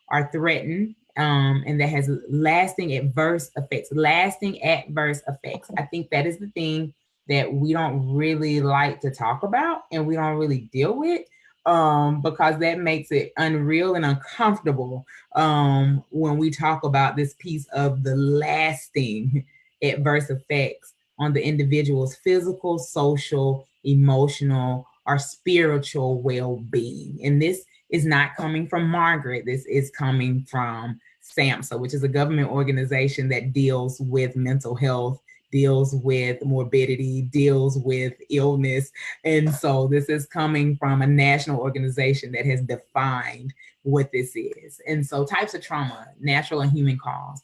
are threatened, and that has lasting adverse effects. Lasting adverse effects. I think that is the thing that we don't really like to talk about and we don't really deal with, because that makes it unreal and uncomfortable when we talk about this piece of the lasting adverse effects on the individual's physical, social, emotional, or spiritual well-being. And this is not coming from Margaret. This is coming from SAMHSA, which is a government organization that deals with mental health, deals with morbidity, deals with illness. And so this is coming from a national organization that has defined what this is. And so types of trauma: natural and human cause,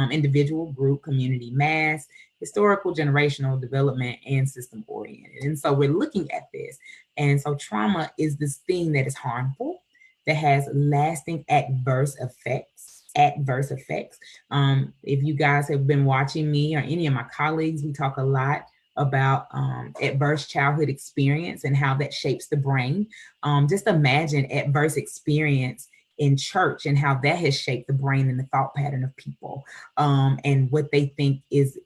individual, group, community, mass, historical, generational, development, and system oriented. And so we're looking at this. And so trauma is this thing that is harmful, that has lasting adverse effects. If you guys have been watching me or any of my colleagues, we talk a lot about adverse childhood experience and how that shapes the brain. Just imagine adverse experience in church and how that has shaped the brain and the thought pattern of people, and what they think is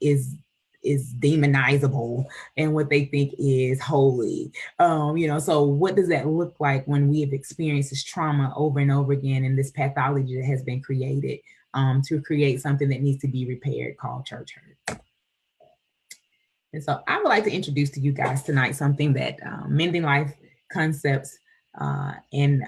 demonizable and what they think is holy. So what does that look like when we have experienced this trauma over and over again, and this pathology that has been created to create something that needs to be repaired called church hurt? And so I would like to introduce to you guys tonight something that Mending Life Concepts and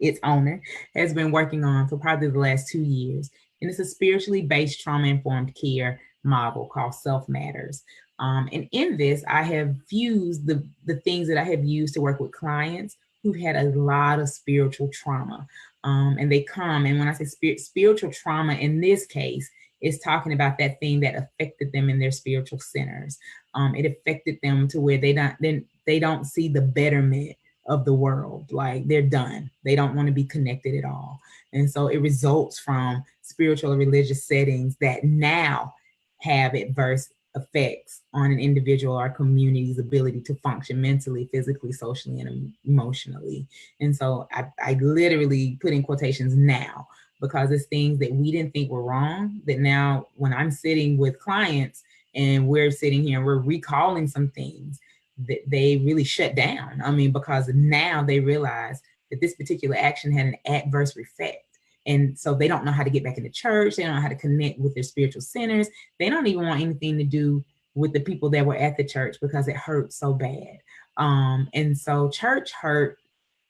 its owner has been working on for probably the last 2 years. And it's a spiritually based trauma-informed care model called Self Matters. And in this, I have fused the things that I have used to work with clients who've had a lot of spiritual trauma. And they come, and when I say spiritual trauma in this case, is talking about that thing that affected them in their spiritual centers. It affected them to where they don't see the betterment of the world. Like, they're done. They don't want to be connected at all. And so it results from spiritual or religious settings that now have adverse effects on an individual or community's ability to function mentally, physically, socially, and emotionally. And so I literally put in quotations now, because it's things that we didn't think were wrong, that now when I'm sitting with clients and we're sitting here and we're recalling some things that they really shut down. I mean, because now they realize that this particular action had an adverse effect. And so they don't know how to get back into church. They don't know how to connect with their spiritual centers. They don't even want anything to do with the people that were at the church because it hurt so bad. And so church hurt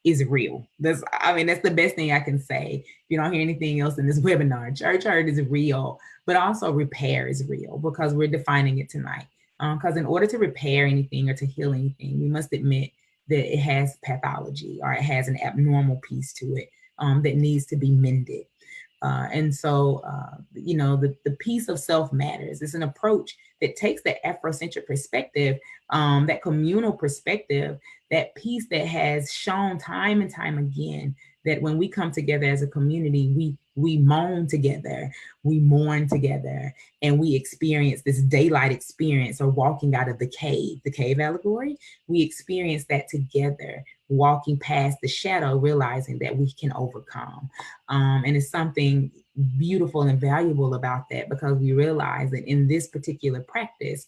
is real. That's the best thing I can say. If you don't hear anything else in this webinar, church hurt is real, but also repair is real, because we're defining it tonight. Because in order to repair anything or to heal anything, we must admit that it has pathology, or it has an abnormal piece to it that needs to be mended. And so, the piece of Self Matters is an approach that takes the Afrocentric perspective, that communal perspective, that piece that has shown time and time again that when we come together as a community, we moan together, we mourn together, and we experience this daylight experience, or walking out of the cave allegory. We experience that together, walking past the shadow, realizing that we can overcome. And it's something beautiful and valuable about that, because we realize that in this particular practice,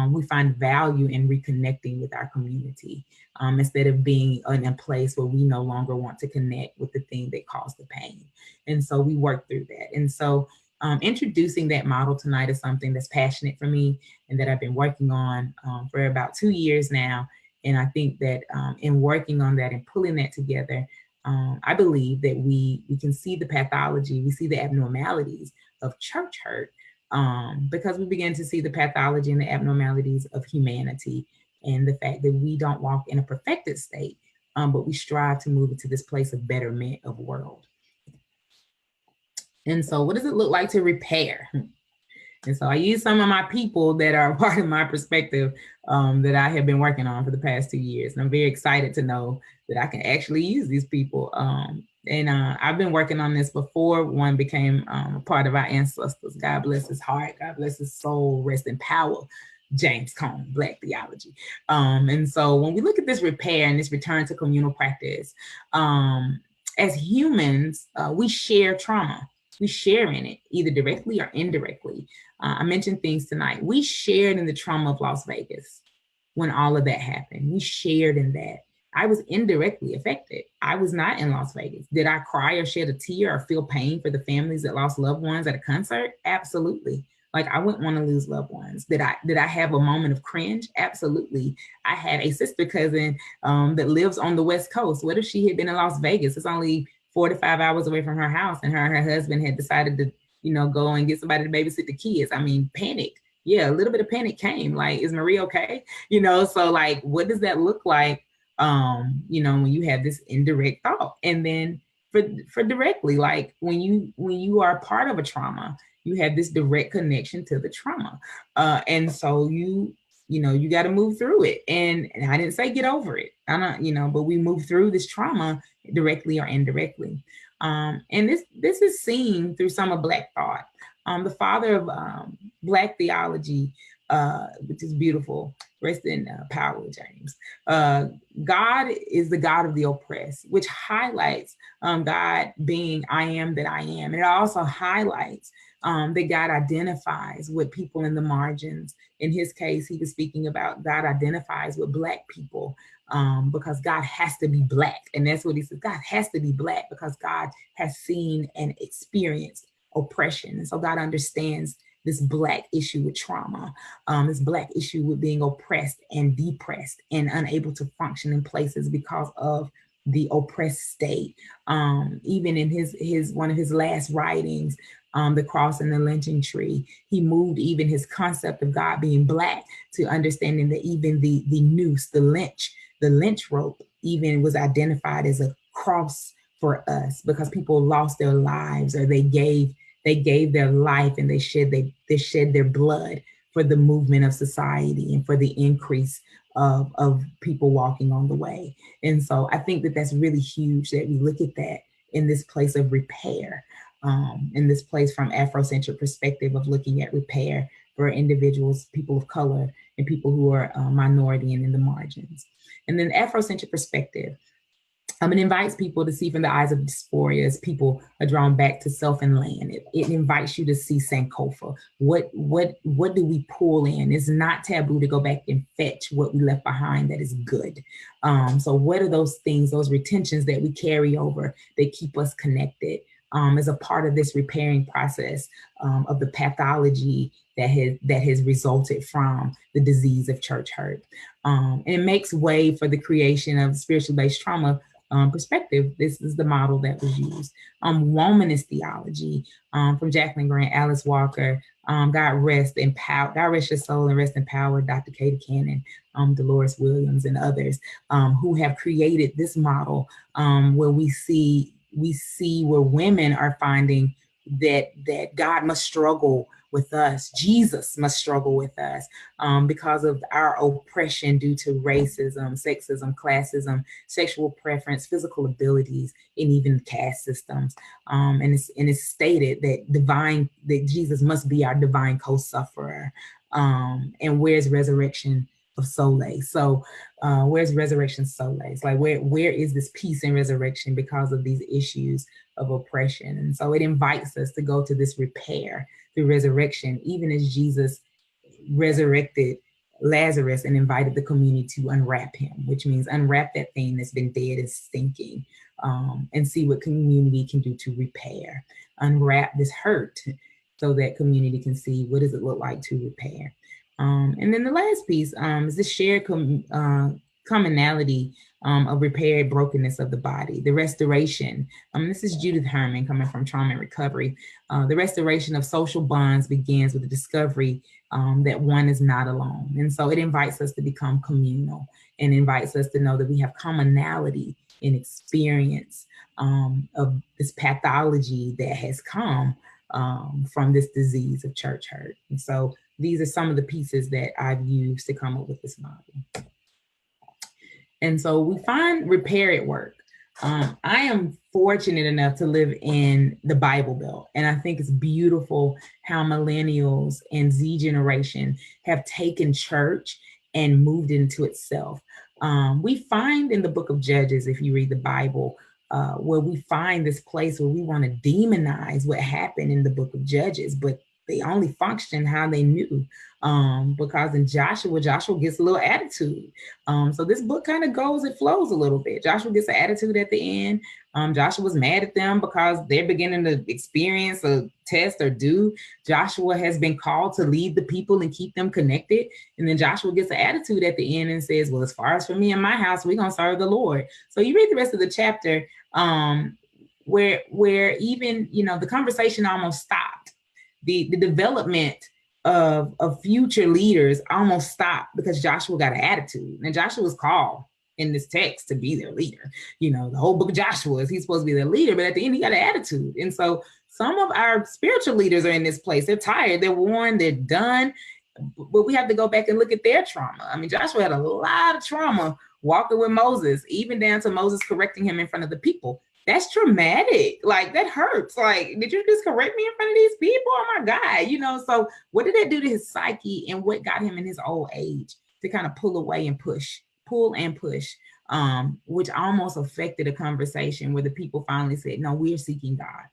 we find value in reconnecting with our community, instead of being in a place where we no longer want to connect with the thing that caused the pain. And so we work through that. And so introducing that model tonight is something that's passionate for me and that I've been working on for about 2 years now. And I think that in working on that and pulling that together, I believe that we can see the pathology, we see the abnormalities of church hurt, because we begin to see the pathology and the abnormalities of humanity, and the fact that we don't walk in a perfected state, but we strive to move into this place of betterment of world. And so what does it look like to repair? And so I use some of my people that are part of my perspective that I have been working on for the past 2 years. And I'm very excited to know that I can actually use these people. And I've been working on this before one became a part of our ancestors. God bless his heart. God bless his soul. Rest in power. James Cone, Black Theology. And so when we look at this repair and this return to communal practice, as humans, we share trauma. We share in it, either directly or indirectly. I mentioned things tonight. We shared in the trauma of Las Vegas when all of that happened. We shared in that. I was indirectly affected. I was not in Las Vegas. Did I cry or shed a tear or feel pain for the families that lost loved ones at a concert? Absolutely. Like, I wouldn't want to lose loved ones. Did I have a moment of cringe? Absolutely. I had a sister cousin that lives on the West Coast. What if she had been in Las Vegas? It's only 4 to 5 hours away from her house, and her husband had decided to, go and get somebody to babysit the kids. I mean, panic. Yeah, a little bit of panic came. Like, is Marie okay? So like, what does that look like? When you have this indirect thought, and then for directly, like when you are part of a trauma, you have this direct connection to the trauma, and so you got to move through it. And I didn't say get over it. I'm not, but we move through this trauma directly or indirectly. And this is seen through some of Black thought. The father of Black theology which is beautiful. Rest in power, James. God is the God of the oppressed, which highlights God being I am that I am. And it also highlights that God identifies with people in the margins. In his case, he was speaking about God identifies with Black people because God has to be Black. And that's what he said. God has to be Black because God has seen and experienced oppression. And so God understands this Black issue with trauma, this Black issue with being oppressed and depressed and unable to function in places because of the oppressed state. Even in his one of his last writings, The Cross and the Lynching Tree, he moved even his concept of God being Black to understanding that even the noose, the lynch rope even was identified as a cross for us because people lost their lives or they gave their life and they shed their blood for the movement of society and for the increase of people walking on the way. And so I think that that's really huge that we look at that in this place of repair, in this place from Afrocentric perspective of looking at repair for individuals, people of color, and people who are minority and in the margins. And then Afrocentric perspective, it invites people to see from the eyes of dysphoria as people are drawn back to self and land. It invites you to see Sankofa. What do we pull in? It's not taboo to go back and fetch what we left behind that is good. So what are those things, those retentions that we carry over that keep us connected as a part of this repairing process of the pathology that has resulted from the disease of church hurt. And it makes way for the creation of spiritually based trauma perspective. This is the model that was used. Womanist theology from Jacqueline Grant, Alice Walker, God rest your soul and rest in power, Dr. Katie Cannon, Dolores Williams, and others who have created this model where we see where women are finding that God must struggle with us. Jesus must struggle with us because of our oppression due to racism, sexism, classism, sexual preference, physical abilities, and even caste systems. And it's stated that Jesus must be our divine co-sufferer. And where's resurrection of solace? So where's resurrection solace? Like where is this peace and resurrection because of these issues of oppression? And so it invites us to go to this repair through resurrection, even as Jesus resurrected Lazarus and invited the community to unwrap him, which means unwrap that thing that's been dead and stinking, and see what community can do to repair. Unwrap this hurt so that community can see what does it look like to repair. And then the last piece is the shared commonality of repair brokenness of the body, the restoration. This is Judith Herman coming from Trauma and Recovery. The restoration of social bonds begins with the discovery that one is not alone. And so it invites us to become communal and invites us to know that we have commonality in experience of this pathology that has come from this disease of church hurt. And so these are some of the pieces that I've used to come up with this model. And so we find repair at work. I am fortunate enough to live in the Bible Belt, and I think it's beautiful how millennials and Z generation have taken church and moved into itself. We find in the book of Judges, if you read the Bible, where we find this place where we want to demonize what happened in the book of Judges, but they only functioned how they knew, because in Joshua gets a little attitude. So this book kind of goes, it flows a little bit. Joshua gets an attitude at the end. Joshua's mad at them because they're beginning to experience a test or do. Joshua has been called to lead the people and keep them connected. And then Joshua gets an attitude at the end and says, well, as far as for me and my house, we're going to serve the Lord. So you read the rest of the chapter where even, the conversation almost stopped. The development of future leaders almost stopped because Joshua got an attitude. And Joshua was called in this text to be their leader. The whole book of Joshua is he's supposed to be their leader, but at the end he got an attitude. And so some of our spiritual leaders are in this place. They're tired, they're worn, they're done, but we have to go back and look at their trauma. I mean, Joshua had a lot of trauma walking with Moses, even down to Moses correcting him in front of the people. that's traumatic. Like, that hurts. Like, did you just correct me in front of these people? Oh my God, you know, so what did that do to his psyche, and what got him in his old age to kind of pull away and pull and push, which almost affected a conversation where the people finally said, no, we're seeking God.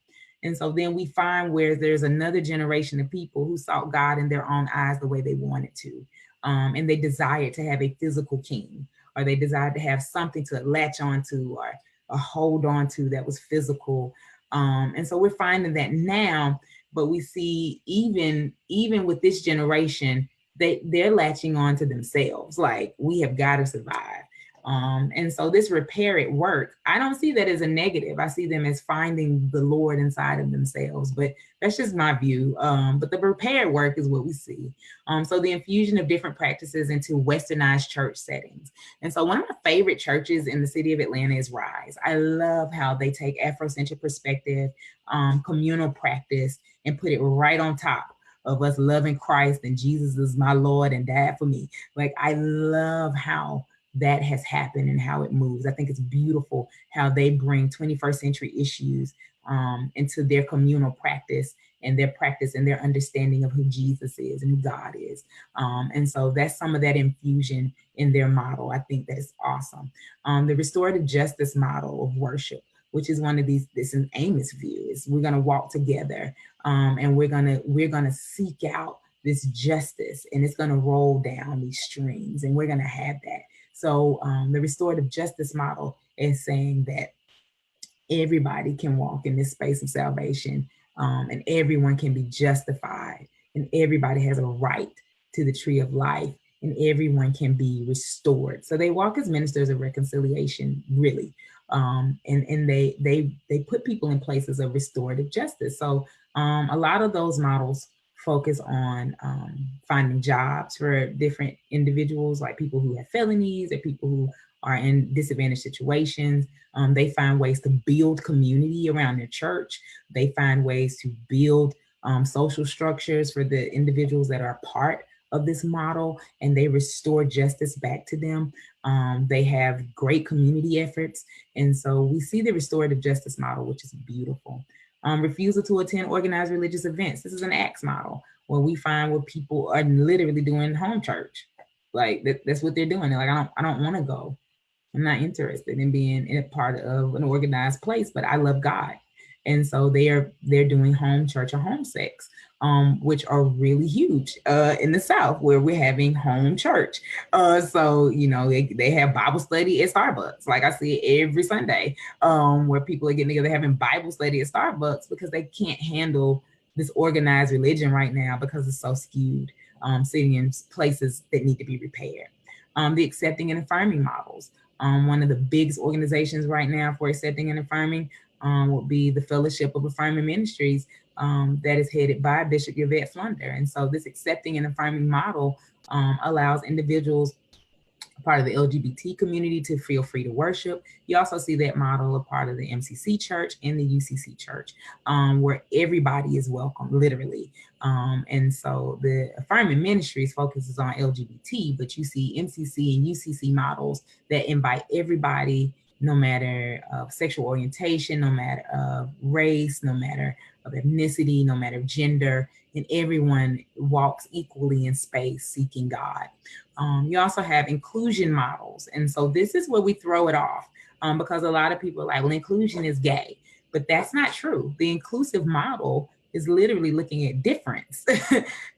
And so then we find where there's another generation of people who sought God in their own eyes the way they wanted to. And they desired to have a physical king, or they desired to have something to latch onto, or hold on to that was physical. And so we're finding that now, but we see even with this generation, they're latching on to themselves. Like, we have got to survive. And so this repair at work, I don't see that as a negative. I see them as finding the Lord inside of themselves, but that's just my view. But the repair work is what we see. So the infusion of different practices into westernized church settings. And so one of my favorite churches in the city of Atlanta is Rise. I love how they take Afrocentric perspective, communal practice, and put it right on top of us loving Christ and Jesus is my Lord and died for me. Like, I love how that has happened and how it moves. I think it's beautiful how they bring 21st century issues into their communal practice and their understanding of who Jesus is and who God is. And so that's some of that infusion in their model. I think that is awesome. The restorative justice model of worship, which is one of these, this is Amos' view, is we're going to walk together and we're going to seek out this justice, and it's going to roll down these streams, and we're going to have that. So the restorative justice model is saying that everybody can walk in this space of salvation, and everyone can be justified, and everybody has a right to the tree of life, and everyone can be restored. So they walk as ministers of reconciliation, really. And they put people in places of restorative justice. So a lot of those models focus on finding jobs for different individuals, like people who have felonies or people who are in disadvantaged situations. They find ways to build community around their church. They find ways to build social structures for the individuals that are part of this model, and they restore justice back to them. They have great community efforts. And so we see the restorative justice model, which is beautiful. Refusal to attend organized religious events. This is an Acts model where we find where people are literally doing home church. Like that's what they're doing. They're like, I don't want to go. I'm not interested in being in a part of an organized place, but I love God. And so they're doing home church or home sex, which are really huge in the South, where we're having home church. So, you know, they have Bible study at Starbucks. Like, I see it every Sunday, where people are getting together having Bible study at Starbucks because they can't handle this organized religion right now because it's so skewed, sitting in places that need to be repaired. The accepting and affirming models. One of the biggest organizations right now for accepting and affirming will be the Fellowship of Affirming Ministries, that is headed by Bishop Yvette Flunder. And so this accepting and affirming model allows individuals, part of the LGBT community, to feel free to worship. You also see that model a part of the MCC church and the UCC church, where everybody is welcome, literally. And so the Affirming Ministries focuses on LGBT, but you see MCC and UCC models that invite everybody, no matter of sexual orientation, no matter of race, no matter of ethnicity, no matter of gender, and everyone walks equally in space seeking God. You also have inclusion models. And so this is where we throw it off, because a lot of people are like, well, inclusion is gay, but that's not true. The inclusive model is literally looking at difference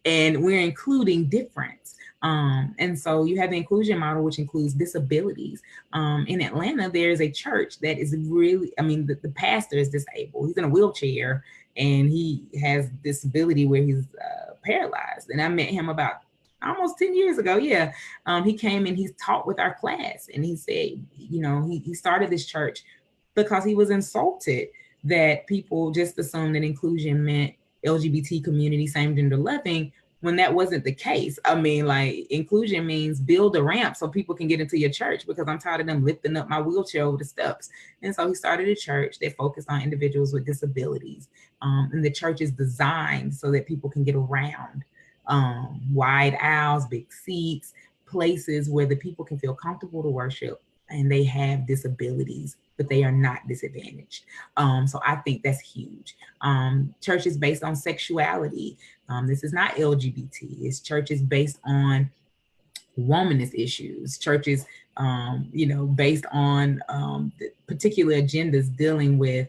and we're including difference. And so you have the inclusion model, which includes disabilities. In Atlanta, there's a church that is really, I mean, the pastor is disabled. He's in a wheelchair and he has disability where he's paralyzed. And I met him about almost 10 years ago. Yeah. He came and he's taught with our class. And he said, you know, he started this church because he was insulted that people just assumed that inclusion meant LGBT community, same gender loving, when that wasn't the case. I mean, like, inclusion means build a ramp so people can get into your church, because I'm tired of them lifting up my wheelchair over the steps. And so he started a church that focused on individuals with disabilities. And the church is designed so that people can get around. Wide aisles, big seats, places where the people can feel comfortable to worship, and they have disabilities but they are not disadvantaged. So I think that's huge. Churches based on sexuality. This is not LGBT. It's churches based on womanist issues, churches, based on particular agendas dealing with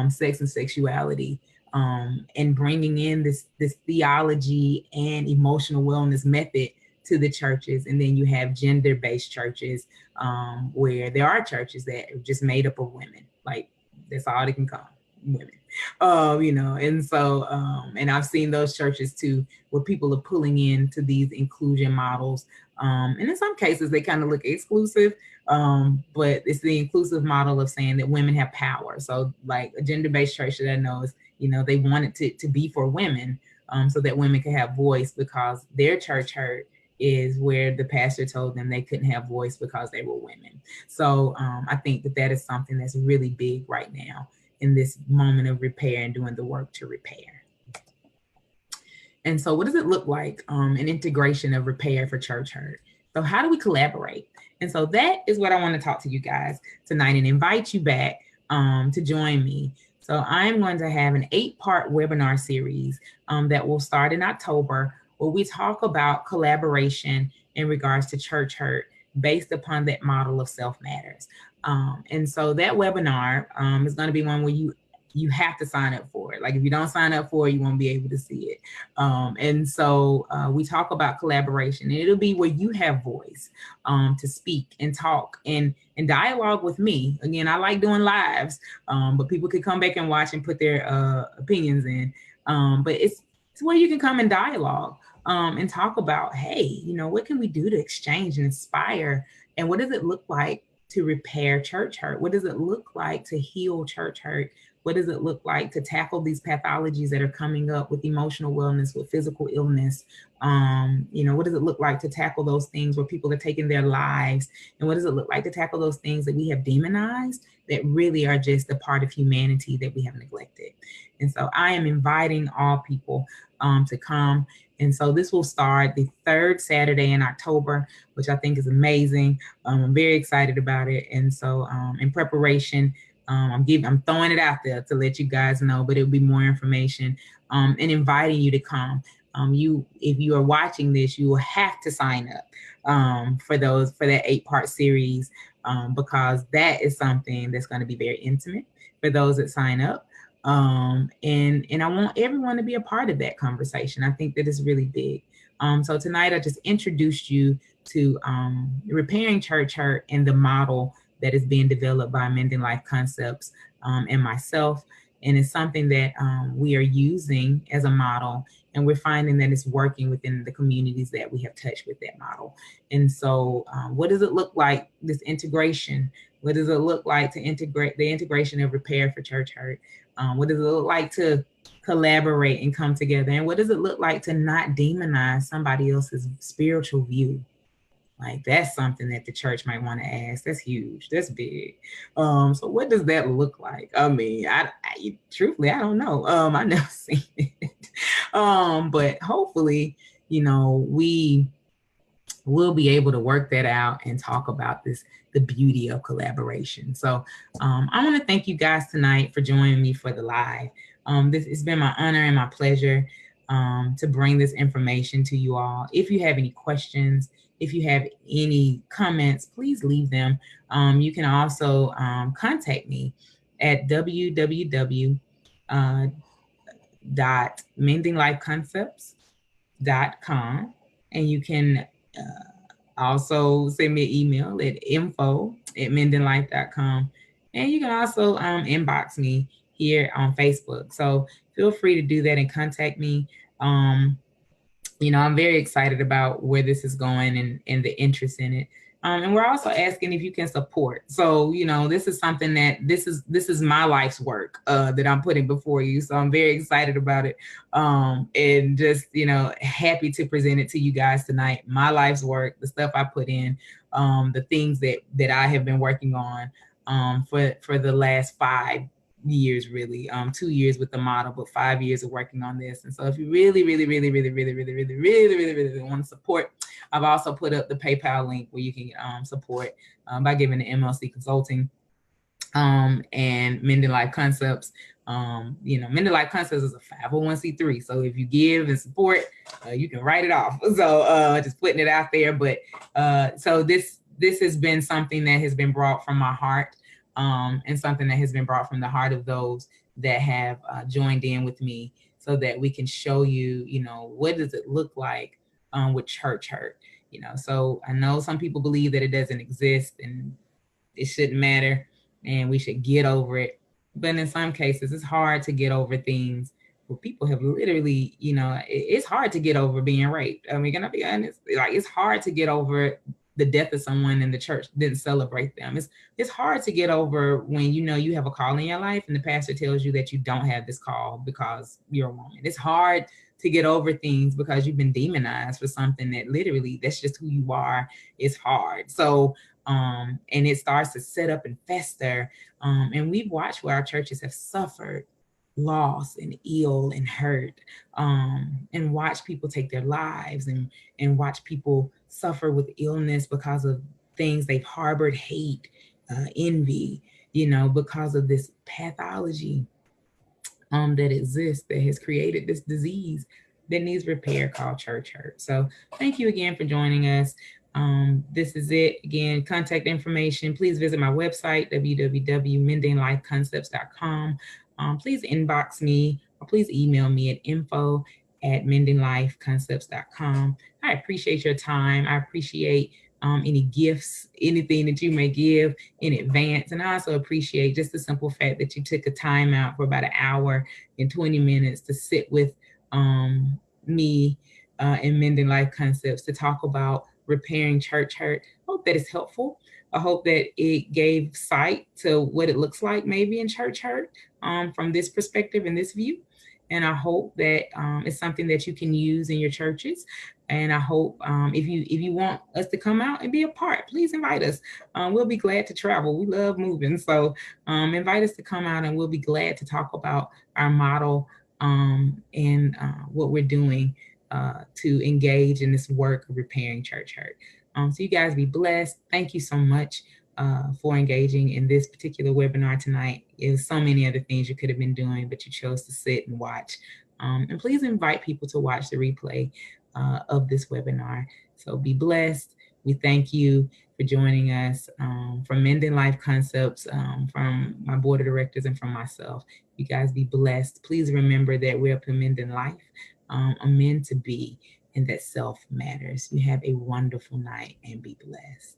sex and sexuality, and bringing in this theology and emotional wellness method to the churches. And then you have gender-based churches, where there are churches that are just made up of women. Like, that's all they can come, women. And so, and I've seen those churches too, where people are pulling into these inclusion models. And in some cases, they kind of look exclusive, but it's the inclusive model of saying that women have power. So like a gender-based church that I know is, they want it to be for women, so that women can have voice, because their church hurt is where the pastor told them they couldn't have voice because they were women. So I think that is something that's really big right now in this moment of repair and doing the work to repair. And so what does it look like, an integration of repair for church hurt? So how do we collaborate? And so that is what I want to talk to you guys tonight and invite you back to join me. So I'm going to have an 8-part webinar series that will start in October, where we talk about collaboration in regards to church hurt based upon that model of self matters. And so that webinar is going to be one where you have to sign up for it. Like, if you don't sign up for it, you won't be able to see it. And so we talk about collaboration, and it'll be where you have voice to speak and talk and dialogue with me. Again, I like doing lives, but people could come back and watch and put their opinions in. But it's where you can come and dialogue and talk about, hey, what can we do to exchange and inspire? And what does it look like to repair church hurt? What does it look like to heal church hurt? What does it look like to tackle these pathologies that are coming up with emotional wellness, with physical illness? What does it look like to tackle those things where people are taking their lives? And what does it look like to tackle those things that we have demonized that really are just a part of humanity that we have neglected? And so I am inviting all people to come. And so this will start the 3rd Saturday in October, which I think is amazing. I'm very excited about it. And so in preparation, I'm throwing it out there to let you guys know, but it'll be more information and inviting you to come. If you are watching this, you will have to sign up for that 8-part series, because that is something that's going to be very intimate for those that sign up. And I want everyone to be a part of that conversation. I think that is really big. So tonight I just introduced you to repairing church hurt and the model that is being developed by Mending Life Concepts and myself. And it's something that we are using as a model, and we're finding that it's working within the communities that we have touched with that model. And so what does it look like, this integration? What does it look like to integrate the integration of repair for church hurt? What does it look like to collaborate and come together? And what does it look like to not demonize somebody else's spiritual view? Like, that's something that the church might want to ask. That's huge. That's big. So what does that look like? I mean, I truthfully, I don't know. I never seen it. But hopefully, we will be able to work that out and talk about the beauty of collaboration. So I want to thank you guys tonight for joining me for the live. It's been my honor and my pleasure to bring this information to you all. If you have any questions, if you have any comments, please leave them. You can also contact me at www.mendinglifeconcepts.com. And you can also send me an email at info@mendinglife.com. And you can also inbox me here on Facebook. So feel free to do that and contact me. I'm very excited about where this is going and the interest in it. And we're also asking if you can support. So, this is something that this is my life's work that I'm putting before you. So I'm very excited about it. And just, happy to present it to you guys tonight. My life's work, the stuff I put in, the things that I have been working on for the last 5 years, really, 2 years with the model, but 5 years of working on this. And so if you really want to support, I've also put up the PayPal link where you can support by giving the MLC Consulting and Mending Life Concepts. Mending Life Concepts is a 501c3. So if you give and support, you can write it off. So just putting it out there. But so this has been something that has been brought from my heart, and something that has been brought from the heart of those that have joined in with me, so that we can show you, what does it look like with church hurt. So I know some people believe that it doesn't exist and it shouldn't matter and we should get over it. But in some cases, it's hard to get over things where people have literally, it's hard to get over being raped. I mean, can I be honest? Like, it's hard to get over the death of someone and the church didn't celebrate them. It's hard to get over when you have a call in your life and the pastor tells you that you don't have this call because you're a woman. It's hard to get over things because you've been demonized for something that literally, that's just who you are. It's hard. So, and it starts to set up and fester. And we've watched where our churches have suffered loss and ill and hurt, and watch people take their lives, and watch people suffer with illness because of things they've harbored, hate, envy, because of this pathology that exists, that has created this disease that needs repair called church hurt. So thank you again for joining us. This is it. Again, contact information. Please visit my website, www.mendinglifeconcepts.com. Please inbox me or please email me at info@mendinglifeconcepts.com. I appreciate your time. I appreciate any gifts, anything that you may give in advance. And I also appreciate just the simple fact that you took a time out for about an hour and 20 minutes to sit with me and Mending Life Concepts to talk about repairing church hurt. I hope that it's helpful. I hope that it gave sight to what it looks like maybe in church hurt from this perspective and this view. And I hope that it's something that you can use in your churches. And I hope if you want us to come out and be a part, please invite us. We'll be glad to travel. We love moving. So invite us to come out and we'll be glad to talk about our model and what we're doing to engage in this work of repairing church hurt. So you guys be blessed. Thank you so much for engaging in this particular webinar tonight. There's so many other things you could have been doing, but you chose to sit and watch. And please invite people to watch the replay of this webinar. So be blessed. We thank you for joining us from Mending Life Concepts, from my board of directors and from myself. You guys be blessed. Please remember that we're up to Mending Life, are meant to be, and that self matters. You have a wonderful night and be blessed.